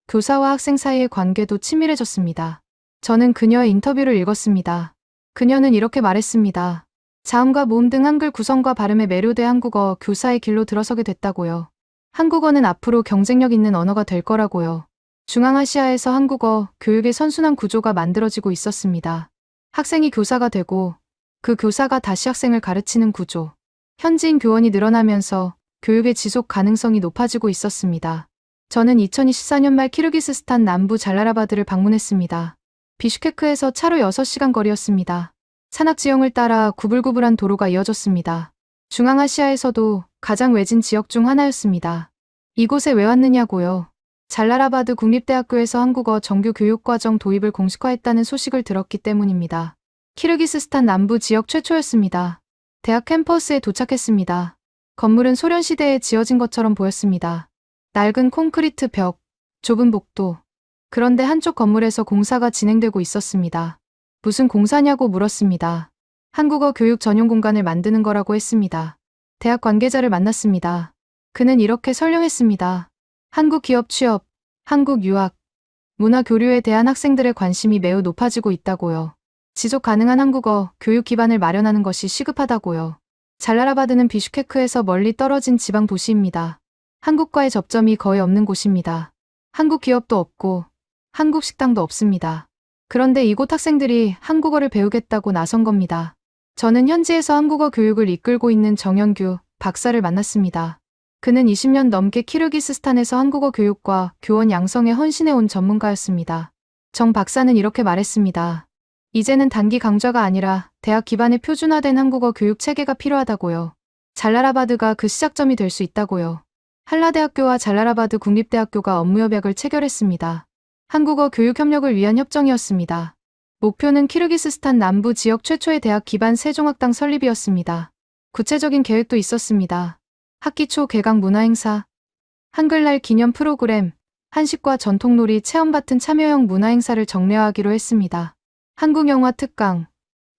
교사와 학생 사이의 관계도 친밀해졌습니다. 저는 그녀의 인터뷰를 읽었습니다. 그녀는 이렇게 말했습니다. 자음과 모음 등 한글 구성과 발음에 매료돼 한국어 교사의 길로 들어서게 됐다고요. 한국어는 앞으로 경쟁력 있는 언어가 될 거라고요. 중앙아시아에서 한국어 교육의 선순환 구조가 만들어지고 있었습니다. 학생이 교사가 되고 그 교사가 다시 학생을 가르치는 구조. 현지인 교원이 늘어나면서 교육의 지속 가능성이 높아지고 있었습니다. 저는 2024년 말 키르기스스탄 남부 잘라라바드를 방문했습니다. 비슈케크에서 차로 6시간 거리였습니다. 산악 지형을 따라 구불구불한 도로가 이어졌습니다. 중앙아시아에서도 가장 외진 지역 중 하나였습니다. 이곳에 왜 왔느냐고요. 잘라라바드 국립대학교에서 한국어 정규 교육과정 도입을 공식화했다는 소식을 들었기 때문입니다. 키르기스스탄 남부 지역 최초였습니다. 대학 캠퍼스에 도착했습니다. 건물은 소련시대에 지어진 것처럼 보였습니다. 낡은 콘크리트 벽, 좁은 복도. 그런데 한쪽 건물에서 공사가 진행되고 있었습니다. 무슨 공사냐고 물었습니다. 한국어 교육 전용 공간을 만드는 거라고 했습니다. 대학 관계자를 만났습니다. 그는 이렇게 설명했습니다. 한국 기업 취업, 한국 유학, 문화 교류에 대한 학생들의 관심이 매우 높아지고 있다고요. 지속 가능한 한국어 교육 기반을 마련하는 것이 시급하다고요. 잘라라바드는 비슈케크에서 멀리 떨어진 지방 도시입니다. 한국과의 접점이 거의 없는 곳입니다. 한국 기업도 없고 한국 식당도 없습니다. 그런데 이곳 학생들이 한국어를 배우겠다고 나선 겁니다. 저는 현지에서 한국어 교육을 이끌고 있는 정영규 박사를 만났습니다. 그는 20년 넘게 키르기스스탄에서 한국어 교육과 교원 양성에 헌신해온 전문가였습니다. 정 박사는 이렇게 말했습니다. 이제는 단기 강좌가 아니라 대학 기반의 표준화된 한국어 교육 체계가 필요하다고요. 잘라라바드가 그 시작점이 될 수 있다고요. 한라대학교와 잘라라바드 국립대학교가 업무협약을 체결했습니다. 한국어 교육 협력을 위한 협정이었습니다. 목표는 키르기스스탄 남부 지역 최초의 대학 기반 세종학당 설립이었습니다. 구체적인 계획도 있었습니다. 학기 초 개강 문화행사, 한글날 기념 프로그램, 한식과 전통놀이 체험받은 참여형 문화행사를 정례화하기로 했습니다. 한국영화 특강,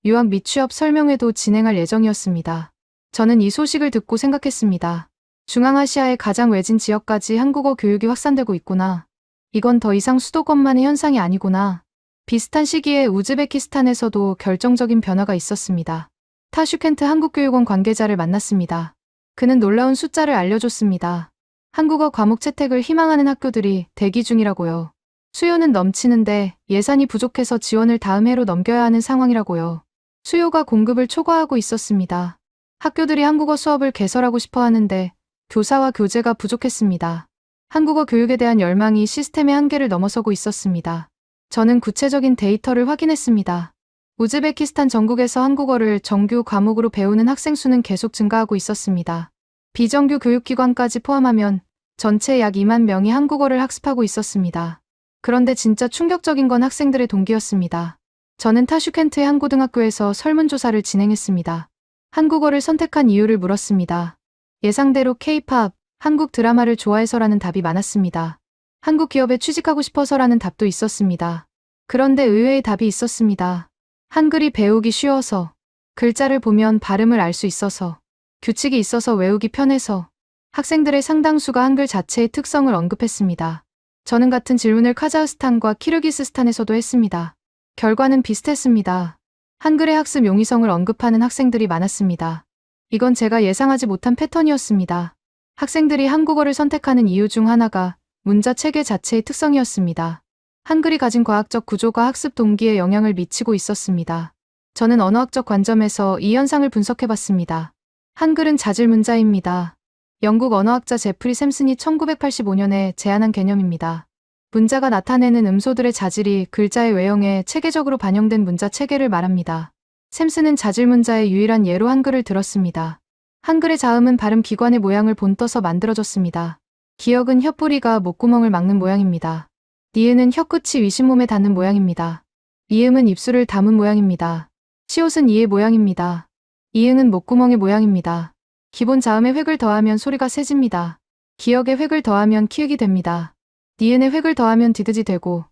유학 및 취업 설명회도 진행할 예정이었습니다. 저는 이 소식을 듣고 생각했습니다. 중앙아시아의 가장 외진 지역까지 한국어 교육이 확산되고 있구나. 이건 더 이상 수도권만의 현상이 아니구나. 비슷한 시기에 우즈베키스탄에서도 결정적인 변화가 있었습니다. 타슈켄트 한국교육원 관계자를 만났습니다. 그는 놀라운 숫자를 알려줬습니다. 한국어 과목 채택을 희망하는 학교들이 대기 중이라고요. 수요는 넘치는데 예산이 부족해서 지원을 다음 해로 넘겨야 하는 상황이라고요. 수요가 공급을 초과하고 있었습니다. 학교들이 한국어 수업을 개설하고 싶어 하는데 교사와 교재가 부족했습니다. 한국어 교육에 대한 열망이 시스템의 한계를 넘어서고 있었습니다. 저는 구체적인 데이터를 확인했습니다. 우즈베키스탄 전국에서 한국어를 정규 과목으로 배우는 학생 수는 계속 증가하고 있었습니다. 비정규 교육기관까지 포함하면 전체 약 2만 명이 한국어를 학습하고 있었습니다. 그런데 진짜 충격적인 건 학생들의 동기였습니다. 저는 타슈켄트의 한 고등학교에서 설문조사를 진행했습니다. 한국어를 선택한 이유를 물었습니다. 예상대로 K-팝, 한국 드라마를 좋아해서라는 답이 많았습니다. 한국 기업에 취직하고 싶어서라는 답도 있었습니다. 그런데 의외의 답이 있었습니다. 한글이 배우기 쉬워서, 글자를 보면 발음을 알 수 있어서, 규칙이 있어서 외우기 편해서, 학생들의 상당수가 한글 자체의 특성을 언급했습니다. 저는 같은 질문을 카자흐스탄과 키르기스스탄에서도 했습니다. 결과는 비슷했습니다. 한글의 학습 용이성을 언급하는 학생들이 많았습니다. 이건 제가 예상하지 못한 패턴이었습니다. 학생들이 한국어를 선택하는 이유 중 하나가 문자 체계 자체의 특성이었습니다. 한글이 가진 과학적 구조가 학습 동기에 영향을 미치고 있었습니다. 저는 언어학적 관점에서 이 현상을 분석해봤습니다. 한글은 자질문자입니다. 영국 언어학자 제프리 샘슨이 1985년에 제안한 개념입니다. 문자가 나타내는 음소들의 자질이 글자의 외형에 체계적으로 반영된 문자 체계를 말합니다. 샘슨은 자질문자의 유일한 예로 한글을 들었습니다. 한글의 자음은 발음 기관의 모양을 본떠서 만들어졌습니다. 기역은 혀뿌리가 목구멍을 막는 모양입니다. 니은은 혀끝이 위신몸에 닿는 모양입니다. 이음은 입술을 담은 모양입니다. 시옷은 이의 모양입니다. 이응은 목구멍의 모양입니다. 기본 자음에 획을 더하면 소리가 세집니다. 기역에 획을 더하면 키읔이 됩니다. 니은에 획을 더하면 디귿이 되고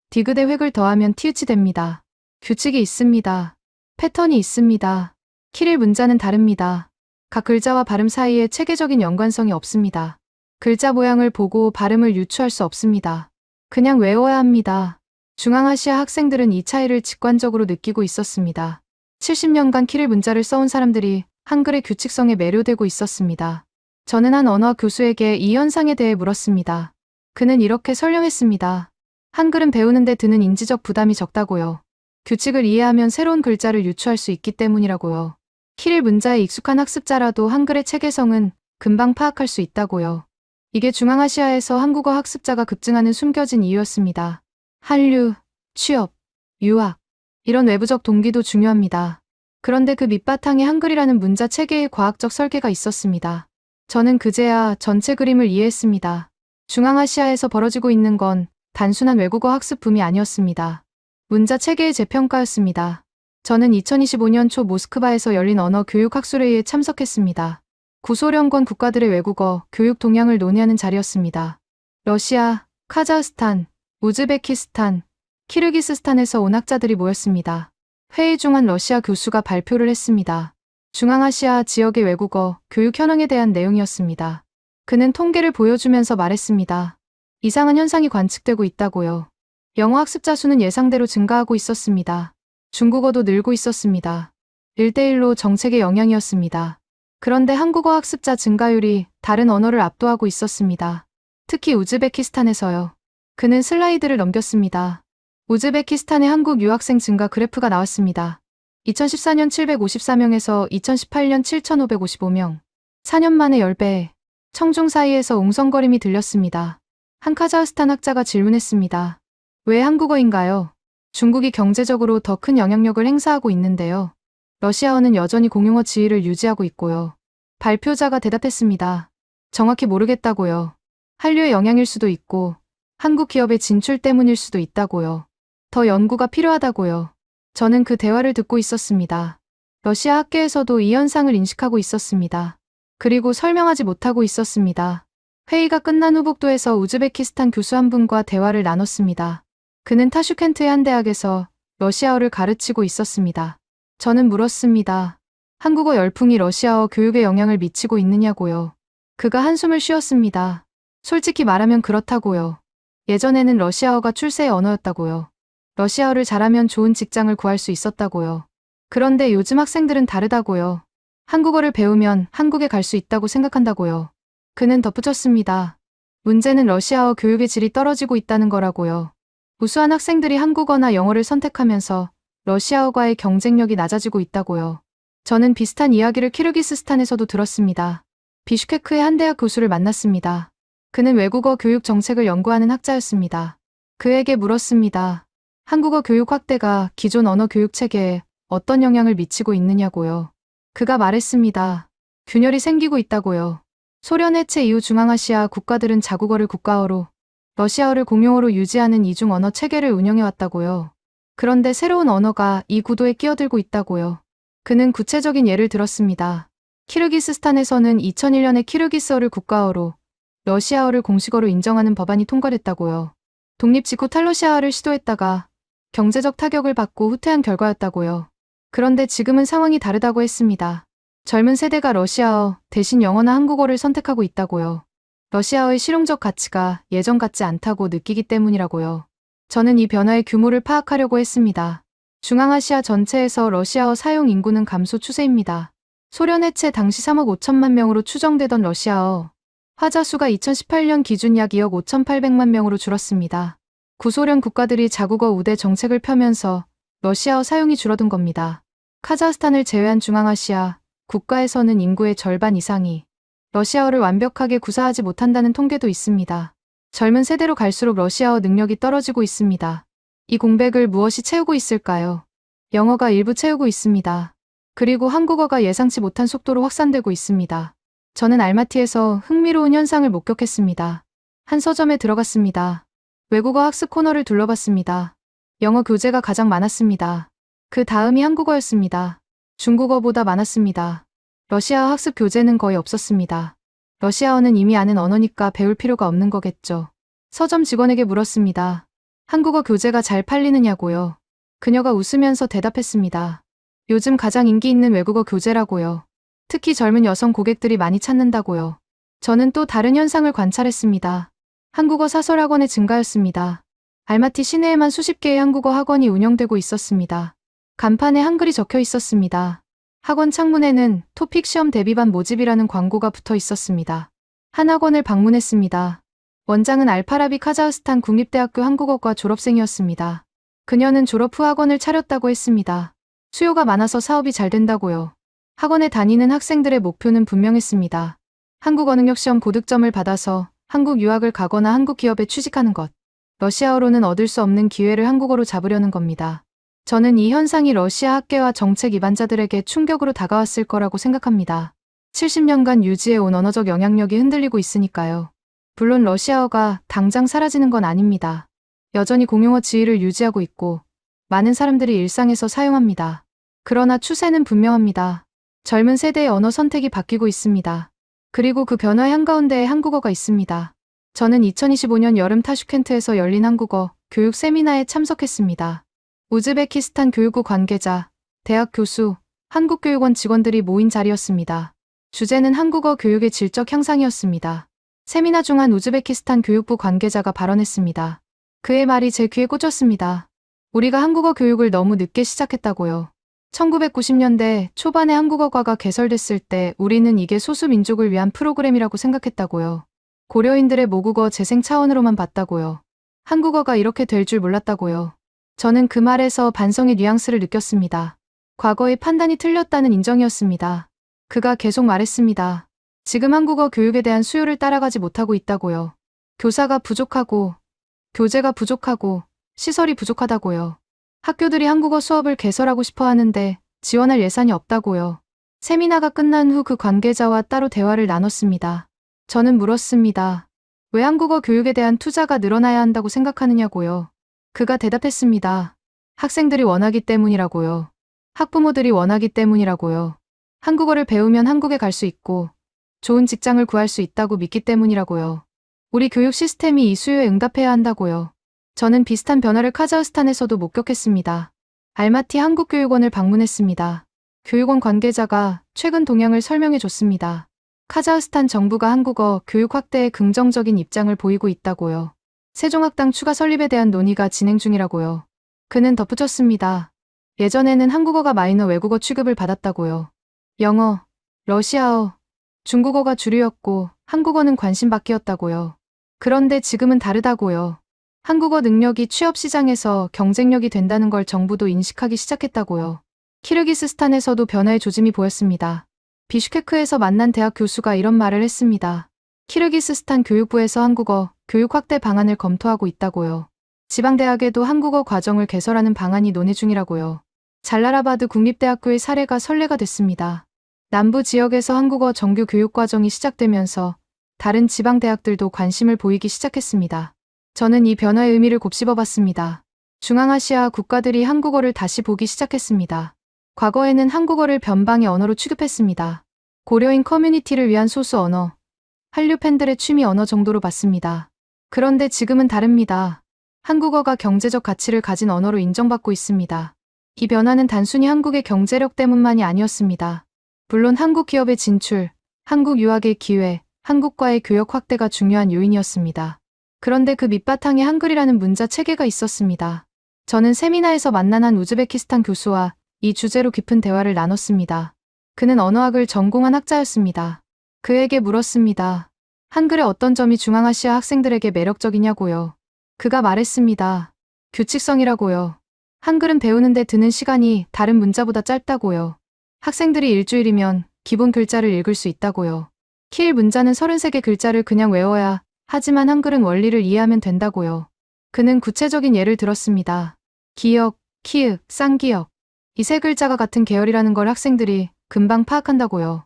디귿에 획을 더하면 티읕이 됩니다. 규칙이 있습니다. 패턴이 있습니다. 키릴 문자는 다릅니다. 각 글자와 발음 사이에 체계적인 연관성이 없습니다. 글자 모양을 보고 발음을 유추할 수 없습니다. 그냥 외워야 합니다. 중앙아시아 학생들은 이 차이를 직관적으로 느끼고 있었습니다. 70년간 키릴 문자를 써온 사람들이 한글의 규칙성에 매료되고 있었습니다. 저는 한 언어학 교수에게 이 현상에 대해 물었습니다. 그는 이렇게 설명했습니다. 한글은 배우는데 드는 인지적 부담이 적다고요. 규칙을 이해하면 새로운 글자를 유추할 수 있기 때문이라고요. 키릴 문자에 익숙한 학습자라도 한글의 체계성은 금방 파악할 수 있다고요. 이게 중앙아시아에서 한국어 학습자가 급증하는 숨겨진 이유였습니다. 한류, 취업, 유학, 이런 외부적 동기도 중요합니다. 그런데 그 밑바탕에 한글이라는 문자 체계의 과학적 설계가 있었습니다. 저는 그제야 전체 그림을 이해했습니다. 중앙아시아에서 벌어지고 있는 건 단순한 외국어 학습 붐이 아니었습니다. 문자 체계의 재평가였습니다. 저는 2025년 초 모스크바에서 열린 언어 교육 학술회의에 참석했습니다. 구소련권 국가들의 외국어 교육 동향을 논의하는 자리였습니다. 러시아, 카자흐스탄, 우즈베키스탄, 키르기스스탄에서 온 학자들이 모였습니다. 회의 중 한 러시아 교수가 발표를 했습니다. 중앙아시아 지역의 외국어 교육 현황에 대한 내용이었습니다. 그는 통계를 보여주면서 말했습니다. 이상한 현상이 관측되고 있다고요. 영어 학습자 수는 예상대로 증가하고 있었습니다. 중국어도 늘고 있었습니다. 1대1로 정책의 영향이었습니다. 그런데 한국어 학습자 증가율이 다른 언어를 압도하고 있었습니다. 특히 우즈베키스탄에서요. 그는 슬라이드를 넘겼습니다. 우즈베키스탄의 한국 유학생 증가 그래프가 나왔습니다. 2014년 754명에서 2018년 7,555명. 4년 만에 10배. 청중 사이에서 웅성거림이 들렸습니다. 한 카자흐스탄 학자가 질문했습니다. 왜 한국어인가요? 중국이 경제적으로 더 큰 영향력을 행사하고 있는데요. 러시아어는 여전히 공용어 지위를 유지하고 있고요. 발표자가 대답했습니다. 정확히 모르겠다고요. 한류의 영향일 수도 있고 한국 기업의 진출 때문일 수도 있다고요. 더 연구가 필요하다고요. 저는 그 대화를 듣고 있었습니다. 러시아 학계에서도 이 현상을 인식하고 있었습니다. 그리고 설명하지 못하고 있었습니다. 회의가 끝난 후 복도에서 우즈베키스탄 교수 한 분과 대화를 나눴습니다. 그는 타슈켄트의 한 대학에서 러시아어를 가르치고 있었습니다. 저는 물었습니다. 한국어 열풍이 러시아어 교육에 영향을 미치고 있느냐고요. 그가 한숨을 쉬었습니다. 솔직히 말하면 그렇다고요. 예전에는 러시아어가 출세의 언어였다고요. 러시아어를 잘하면 좋은 직장을 구할 수 있었다고요. 그런데 요즘 학생들은 다르다고요. 한국어를 배우면 한국에 갈 수 있다고 생각한다고요. 그는 덧붙였습니다. 문제는 러시아어 교육의 질이 떨어지고 있다는 거라고요. 우수한 학생들이 한국어나 영어를 선택하면서 러시아어과의 경쟁력이 낮아지고 있다고요. 저는 비슷한 이야기를 키르기스스탄에서도 들었습니다. 비슈케크의 한 대학 교수를 만났습니다. 그는 외국어 교육 정책을 연구하는 학자였습니다. 그에게 물었습니다. 한국어 교육 확대가 기존 언어 교육 체계에 어떤 영향을 미치고 있느냐고요. 그가 말했습니다. 균열이 생기고 있다고요. 소련 해체 이후 중앙아시아 국가들은 자국어를 국가어로, 러시아어를 공용어로 유지하는 이중 언어 체계를 운영해왔다고요. 그런데 새로운 언어가 이 구도에 끼어들고 있다고요. 그는 구체적인 예를 들었습니다. 키르기스스탄에서는 2001년에 키르기스어를 국가어로, 러시아어를 공식어로 인정하는 법안이 통과됐다고요. 독립 직후 탈러시아어를 시도했다가 경제적 타격을 받고 후퇴한 결과였다고요. 그런데 지금은 상황이 다르다고 했습니다. 젊은 세대가 러시아어 대신 영어나 한국어를 선택하고 있다고요. 러시아어의 실용적 가치가 예전 같지 않다고 느끼기 때문이라고요. 저는 이 변화의 규모를 파악하려고 했습니다. 중앙아시아 전체에서 러시아어 사용 인구는 감소 추세입니다. 소련 해체 당시 3억 5천만 명으로 추정되던 러시아어 화자 수가 2018년 기준 약 2억 5,800만 명으로 줄었습니다. 구소련 국가들이 자국어 우대 정책을 펴면서 러시아어 사용이 줄어든 겁니다. 카자흐스탄을 제외한 중앙아시아 국가에서는 인구의 절반 이상이 러시아어를 완벽하게 구사하지 못한다는 통계도 있습니다. 젊은 세대로 갈수록 러시아어 능력이 떨어지고 있습니다. 이 공백을 무엇이 채우고 있을까요? 영어가 일부 채우고 있습니다. 그리고 한국어가 예상치 못한 속도로 확산되고 있습니다. 저는 알마티에서 흥미로운 현상을 목격했습니다. 한 서점에 들어갔습니다. 외국어 학습 코너를 둘러봤습니다. 영어 교재가 가장 많았습니다. 그 다음이 한국어였습니다. 중국어보다 많았습니다. 러시아어 학습 교재는 거의 없었습니다. 러시아어는 이미 아는 언어니까 배울 필요가 없는 거겠죠. 서점 직원에게 물었습니다. 한국어 교재가 잘 팔리느냐고요. 그녀가 웃으면서 대답했습니다. 요즘 가장 인기 있는 외국어 교재라고요. 특히 젊은 여성 고객들이 많이 찾는다고요. 저는 또 다른 현상을 관찰했습니다. 한국어 사설학원의 증가였습니다. 알마티 시내에만 수십 개의 한국어 학원이 운영되고 있었습니다. 간판에 한글이 적혀 있었습니다. 학원 창문에는 토픽 시험 대비반 모집이라는 광고가 붙어 있었습니다. 한 학원을 방문했습니다. 원장은 알파라비 카자흐스탄 국립대학교 한국어과 졸업생이었습니다. 그녀는 졸업 후 학원을 차렸다고 했습니다. 수요가 많아서 사업이 잘 된다고요. 학원에 다니는 학생들의 목표는 분명했습니다. 한국어 능력 시험 고득점을 받아서 한국 유학을 가거나 한국 기업에 취직하는 것. 러시아어로는 얻을 수 없는 기회를 한국어로 잡으려는 겁니다. 저는 이 현상이 러시아 학계와 정책 입안자들에게 충격으로 다가왔을 거라고 생각합니다. 70년간 유지해온 언어적 영향력이 흔들리고 있으니까요. 물론 러시아어가 당장 사라지는 건 아닙니다. 여전히 공용어 지위를 유지하고 있고 많은 사람들이 일상에서 사용합니다. 그러나 추세는 분명합니다. 젊은 세대의 언어 선택이 바뀌고 있습니다. 그리고 그 변화의 한가운데에 한국어가 있습니다. 저는 2025년 여름 타슈켄트에서 열린 한국어 교육 세미나에 참석했습니다. 우즈베키스탄 교육부 관계자, 대학 교수, 한국교육원 직원들이 모인 자리였습니다. 주제는 한국어 교육의 질적 향상이었습니다. 세미나 중 한 우즈베키스탄 교육부 관계자가 발언했습니다. 그의 말이 제 귀에 꽂혔습니다. 우리가 한국어 교육을 너무 늦게 시작했다고요. 1990년대 초반에 한국어과가 개설됐을 때 우리는 이게 소수 민족을 위한 프로그램이라고 생각했다고요. 고려인들의 모국어 재생 차원으로만 봤다고요. 한국어가 이렇게 될 줄 몰랐다고요. 저는 그 말에서 반성의 뉘앙스를 느꼈습니다. 과거의 판단이 틀렸다는 인정이었습니다. 그가 계속 말했습니다. 지금 한국어 교육에 대한 수요를 따라가지 못하고 있다고요. 교사가 부족하고, 교재가 부족하고, 시설이 부족하다고요. 학교들이 한국어 수업을 개설하고 싶어 하는데 지원할 예산이 없다고요. 세미나가 끝난 후 그 관계자와 따로 대화를 나눴습니다. 저는 물었습니다. 왜 한국어 교육에 대한 투자가 늘어나야 한다고 생각하느냐고요. 그가 대답했습니다. 학생들이 원하기 때문이라고요. 학부모들이 원하기 때문이라고요. 한국어를 배우면 한국에 갈 수 있고 좋은 직장을 구할 수 있다고 믿기 때문이라고요. 우리 교육 시스템이 이 수요에 응답해야 한다고요. 저는 비슷한 변화를 카자흐스탄에서도 목격했습니다. 알마티 한국교육원을 방문했습니다. 교육원 관계자가 최근 동향을 설명해 줬습니다. 카자흐스탄 정부가 한국어 교육 확대에 긍정적인 입장을 보이고 있다고요. 세종학당 추가 설립에 대한 논의가 진행 중이라고요. 그는 덧붙였습니다. 예전에는 한국어가 마이너 외국어 취급을 받았다고요. 영어, 러시아어, 중국어가 주류였고 한국어는 관심 밖이었다고요. 그런데 지금은 다르다고요. 한국어 능력이 취업 시장에서 경쟁력이 된다는 걸 정부도 인식하기 시작했다고요. 키르기스스탄에서도 변화의 조짐이 보였습니다. 비슈케크에서 만난 대학 교수가 이런 말을 했습니다. 키르기스스탄 교육부에서 한국어 교육 확대 방안을 검토하고 있다고요. 지방대학에도 한국어 과정을 개설하는 방안이 논의 중이라고요. 잘라라바드 국립대학교의 사례가 선례가 됐습니다. 남부 지역에서 한국어 정규 교육 과정이 시작되면서 다른 지방대학들도 관심을 보이기 시작했습니다. 저는 이 변화의 의미를 곱씹어봤습니다. 중앙아시아 국가들이 한국어를 다시 보기 시작했습니다. 과거에는 한국어를 변방의 언어로 취급했습니다. 고려인 커뮤니티를 위한 소수 언어, 한류 팬들의 취미 언어 정도로 봤습니다. 그런데 지금은 다릅니다. 한국어가 경제적 가치를 가진 언어로 인정받고 있습니다. 이 변화는 단순히 한국의 경제력 때문만이 아니었습니다. 물론 한국 기업의 진출, 한국 유학의 기회, 한국과의 교역 확대가 중요한 요인이었습니다. 그런데 그 밑바탕에 한글이라는 문자 체계가 있었습니다. 저는 세미나에서 만난 한 우즈베키스탄 교수와 이 주제로 깊은 대화를 나눴습니다. 그는 언어학을 전공한 학자였습니다. 그에게 물었습니다. 한글의 어떤 점이 중앙아시아 학생들에게 매력적이냐고요. 그가 말했습니다. 규칙성이라고요. 한글은 배우는데 드는 시간이 다른 문자보다 짧다고요. 학생들이 일주일이면 기본 글자를 읽을 수 있다고요. 키일 문자는 33개 글자를 그냥 외워야 하지만 한글은 원리를 이해하면 된다고요. 그는 구체적인 예를 들었습니다. 기역, 키읔, 쌍기역. 이 세 글자가 같은 계열이라는 걸 학생들이 금방 파악한다고요.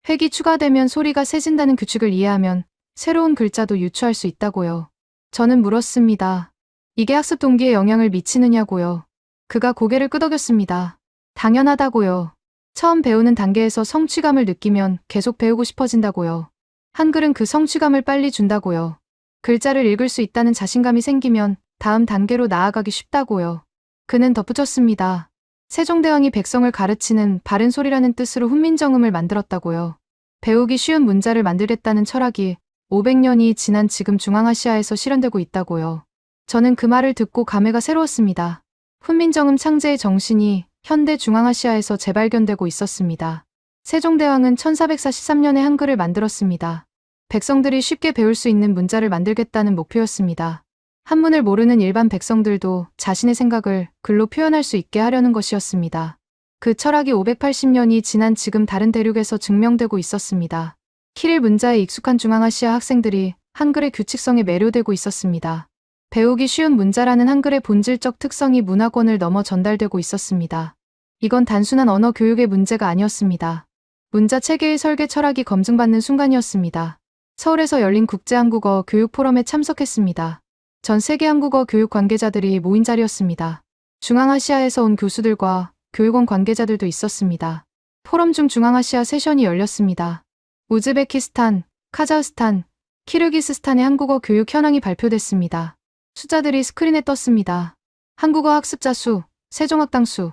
획이 추가되면 소리가 세진다는 규칙을 이해하면 새로운 글자도 유추할 수 있다고요. 저는 물었습니다. 이게 학습 동기에 영향을 미치느냐고요. 그가 고개를 끄덕였습니다. 당연하다고요. 처음 배우는 단계에서 성취감을 느끼면 계속 배우고 싶어진다고요. 한글은 그 성취감을 빨리 준다고요. 글자를 읽을 수 있다는 자신감이 생기면 다음 단계로 나아가기 쉽다고요. 그는 덧붙였습니다. 세종대왕이 백성을 가르치는 바른 소리라는 뜻으로 훈민정음을 만들었다고요. 배우기 쉬운 문자를 만들겠다는 철학이 500년이 지난 지금 중앙아시아에서 실현되고 있다고요. 저는 그 말을 듣고 감회가 새로웠습니다. 훈민정음 창제의 정신이 현대 중앙아시아에서 재발견되고 있었습니다. 세종대왕은 1443년에 한글을 만들었습니다. 백성들이 쉽게 배울 수 있는 문자를 만들겠다는 목표였습니다. 한문을 모르는 일반 백성들도 자신의 생각을 글로 표현할 수 있게 하려는 것이었습니다. 그 철학이 580년이 지난 지금 다른 대륙에서 증명되고 있었습니다. 키릴 문자에 익숙한 중앙아시아 학생들이 한글의 규칙성에 매료되고 있었습니다. 배우기 쉬운 문자라는 한글의 본질적 특성이 문화권을 넘어 전달되고 있었습니다. 이건 단순한 언어 교육의 문제가 아니었습니다. 문자 체계의 설계 철학이 검증받는 순간이었습니다. 서울에서 열린 국제한국어 교육 포럼에 참석했습니다. 전 세계 한국어 교육 관계자들이 모인 자리였습니다. 중앙아시아에서 온 교수들과 교육원 관계자들도 있었습니다. 포럼 중 중앙아시아 세션이 열렸습니다. 우즈베키스탄, 카자흐스탄, 키르기스스탄의 한국어 교육 현황이 발표됐습니다. 숫자들이 스크린에 떴습니다. 한국어 학습자 수, 세종학당 수,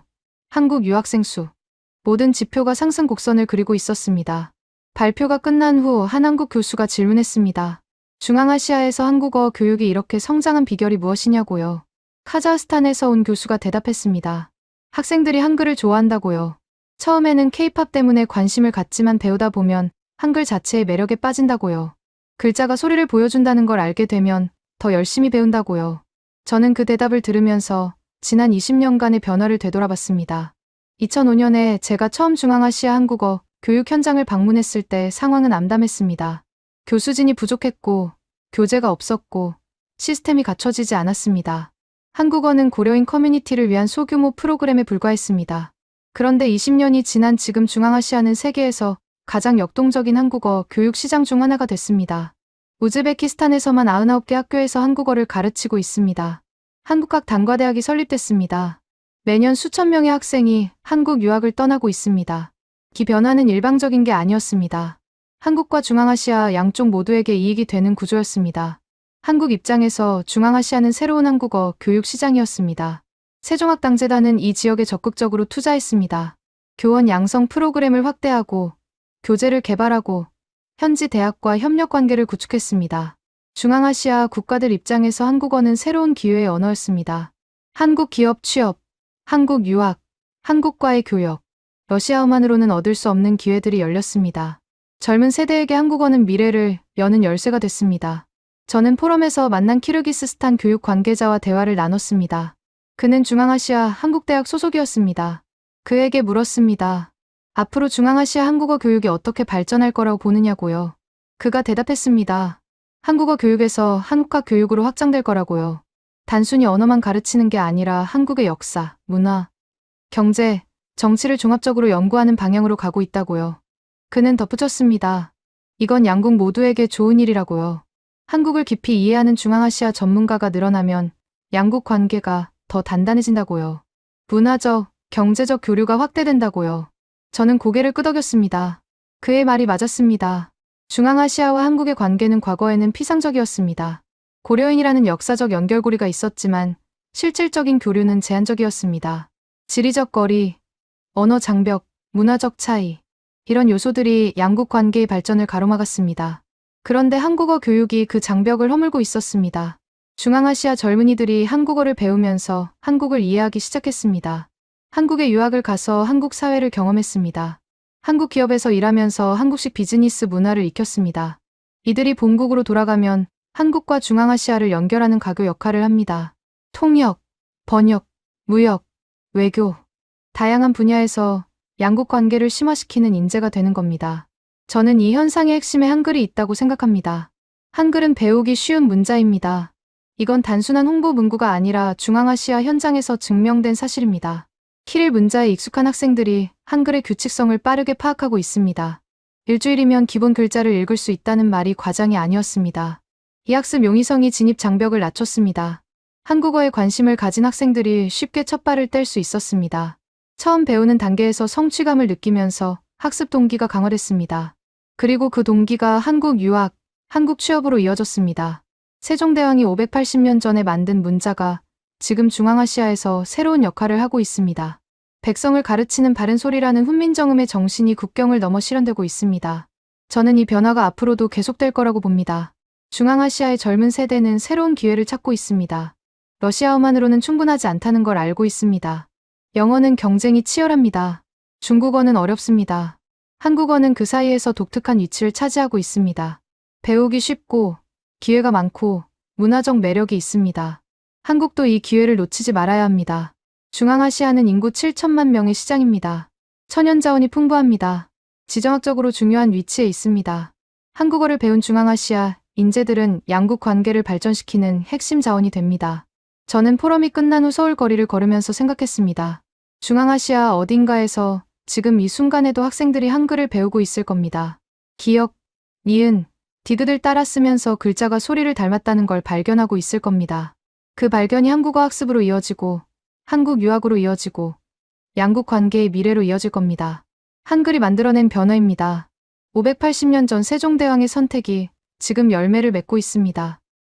한국 유학생 수. 모든 지표가 상승 곡선을 그리고 있었습니다. 발표가 끝난 후 한 한국 교수가 질문했습니다. 중앙아시아에서 한국어 교육이 이렇게 성장한 비결이 무엇이냐고요. 카자흐스탄에서 온 교수가 대답했습니다. 학생들이 한글을 좋아한다고요. 처음에는 케이팝 때문에 관심을 갖지만 배우다 보면 한글 자체의 매력에 빠진다고요. 글자가 소리를 보여준다는 걸 알게 되면 더 열심히 배운다고요. 저는 그 대답을 들으면서 지난 20년간의 변화를 되돌아봤습니다. 2005년에 제가 처음 중앙아시아 한국어 교육 현장을 방문했을 때 상황은 암담했습니다. 교수진이 부족했고, 교재가 없었고, 시스템이 갖춰지지 않았습니다. 한국어는 고려인 커뮤니티를 위한 소규모 프로그램에 불과했습니다. 그런데 20년이 지난 지금 중앙아시아는 세계에서 가장 역동적인 한국어 교육 시장 중 하나가 됐습니다. 우즈베키스탄에서만 99개 학교에서 한국어를 가르치고 있습니다. 한국학단과대학이 설립됐습니다. 매년 수천 명의 학생이 한국 유학을 떠나고 있습니다. 이 변화는 일방적인 게 아니었습니다. 한국과 중앙아시아 양쪽 모두에게 이익이 되는 구조였습니다. 한국 입장에서 중앙아시아는 새로운 한국어 교육 시장이었습니다. 세종학당재단은 이 지역에 적극적으로 투자했습니다. 교원 양성 프로그램을 확대하고 교재를 개발하고 현지 대학과 협력 관계를 구축했습니다. 중앙아시아 국가들 입장에서 한국어는 새로운 기회의 언어였습니다. 한국 기업 취업, 한국 유학, 한국과의 교역, 러시아어만으로는 얻을 수 없는 기회들이 열렸습니다. 젊은 세대에게 한국어는 미래를 여는 열쇠가 됐습니다. 저는 포럼에서 만난 키르기스스탄 교육 관계자와 대화를 나눴습니다. 그는 중앙아시아 한국대학 소속이었습니다. 그에게 물었습니다. 앞으로 중앙아시아 한국어 교육이 어떻게 발전할 거라고 보느냐고요. 그가 대답했습니다. 한국어 교육에서 한국학 교육으로 확장될 거라고요. 단순히 언어만 가르치는 게 아니라 한국의 역사, 문화, 경제, 정치를 종합적으로 연구하는 방향으로 가고 있다고요. 그는 덧붙였습니다. 이건 양국 모두에게 좋은 일이라고요. 한국을 깊이 이해하는 중앙아시아 전문가가 늘어나면 양국 관계가 더 단단해진다고요. 문화적, 경제적 교류가 확대된다고요. 저는 고개를 끄덕였습니다. 그의 말이 맞았습니다. 중앙아시아와 한국의 관계는 과거에는 피상적이었습니다. 고려인이라는 역사적 연결고리가 있었지만 실질적인 교류는 제한적이었습니다. 지리적 거리, 언어 장벽, 문화적 차이, 이런 요소들이 양국 관계의 발전을 가로막았습니다. 그런데 한국어 교육이 그 장벽을 허물고 있었습니다. 중앙아시아 젊은이들이 한국어를 배우면서 한국을 이해하기 시작했습니다. 한국에 유학을 가서 한국 사회를 경험했습니다. 한국 기업에서 일하면서 한국식 비즈니스 문화를 익혔습니다. 이들이 본국으로 돌아가면 한국과 중앙아시아를 연결하는 가교 역할을 합니다. 통역, 번역, 무역, 외교, 다양한 분야에서 양국 관계를 심화시키는 인재가 되는 겁니다. 저는 이 현상의 핵심에 한글이 있다고 생각합니다. 한글은 배우기 쉬운 문자입니다. 이건 단순한 홍보 문구가 아니라 중앙아시아 현장에서 증명된 사실입니다. 키릴 문자에 익숙한 학생들이 한글의 규칙성을 빠르게 파악하고 있습니다. 일주일이면 기본 글자를 읽을 수 있다는 말이 과장이 아니었습니다. 이 학습 용이성이 진입 장벽을 낮췄습니다. 한국어에 관심을 가진 학생들이 쉽게 첫 발을 뗄 수 있었습니다. 처음 배우는 단계에서 성취감을 느끼면서 학습 동기가 강화됐습니다. 그리고 그 동기가 한국 유학, 한국 취업으로 이어졌습니다. 세종대왕이 580년 전에 만든 문자가 지금 중앙아시아에서 새로운 역할을 하고 있습니다. 백성을 가르치는 바른 소리라는 훈민정음의 정신이 국경을 넘어 실현되고 있습니다. 저는 이 변화가 앞으로도 계속될 거라고 봅니다. 중앙아시아의 젊은 세대는 새로운 기회를 찾고 있습니다. 러시아어만으로는 충분하지 않다는 걸 알고 있습니다. 영어는 경쟁이 치열합니다. 중국어는 어렵습니다. 한국어는 그 사이에서 독특한 위치를 차지하고 있습니다. 배우기 쉽고 기회가 많고 문화적 매력이 있습니다. 한국도 이 기회를 놓치지 말아야 합니다. 중앙아시아는 인구 7천만 명의 시장입니다. 천연자원이 풍부합니다. 지정학적으로 중요한 위치에 있습니다. 한국어를 배운 중앙아시아 인재들은 양국 관계를 발전시키는 핵심 자원이 됩니다. 저는 포럼이 끝난 후 서울 거리를 걸으면서 생각했습니다. 중앙아시아 어딘가에서 지금 이 순간에도 학생들이 한글을 배우고 있을 겁니다. 기역, 니은, 디귿을 따라 쓰면서 글자가 소리를 닮았다는 걸 발견하고 있을 겁니다. 그 발견이 한국어 학습으로 이어지고 한국 유학으로 이어지고 양국 관계의 미래로 이어질 겁니다. 한글이 만들어낸 변화입니다. 580년 전 세종대왕의 선택이 지금 열매를 맺고 있습니다.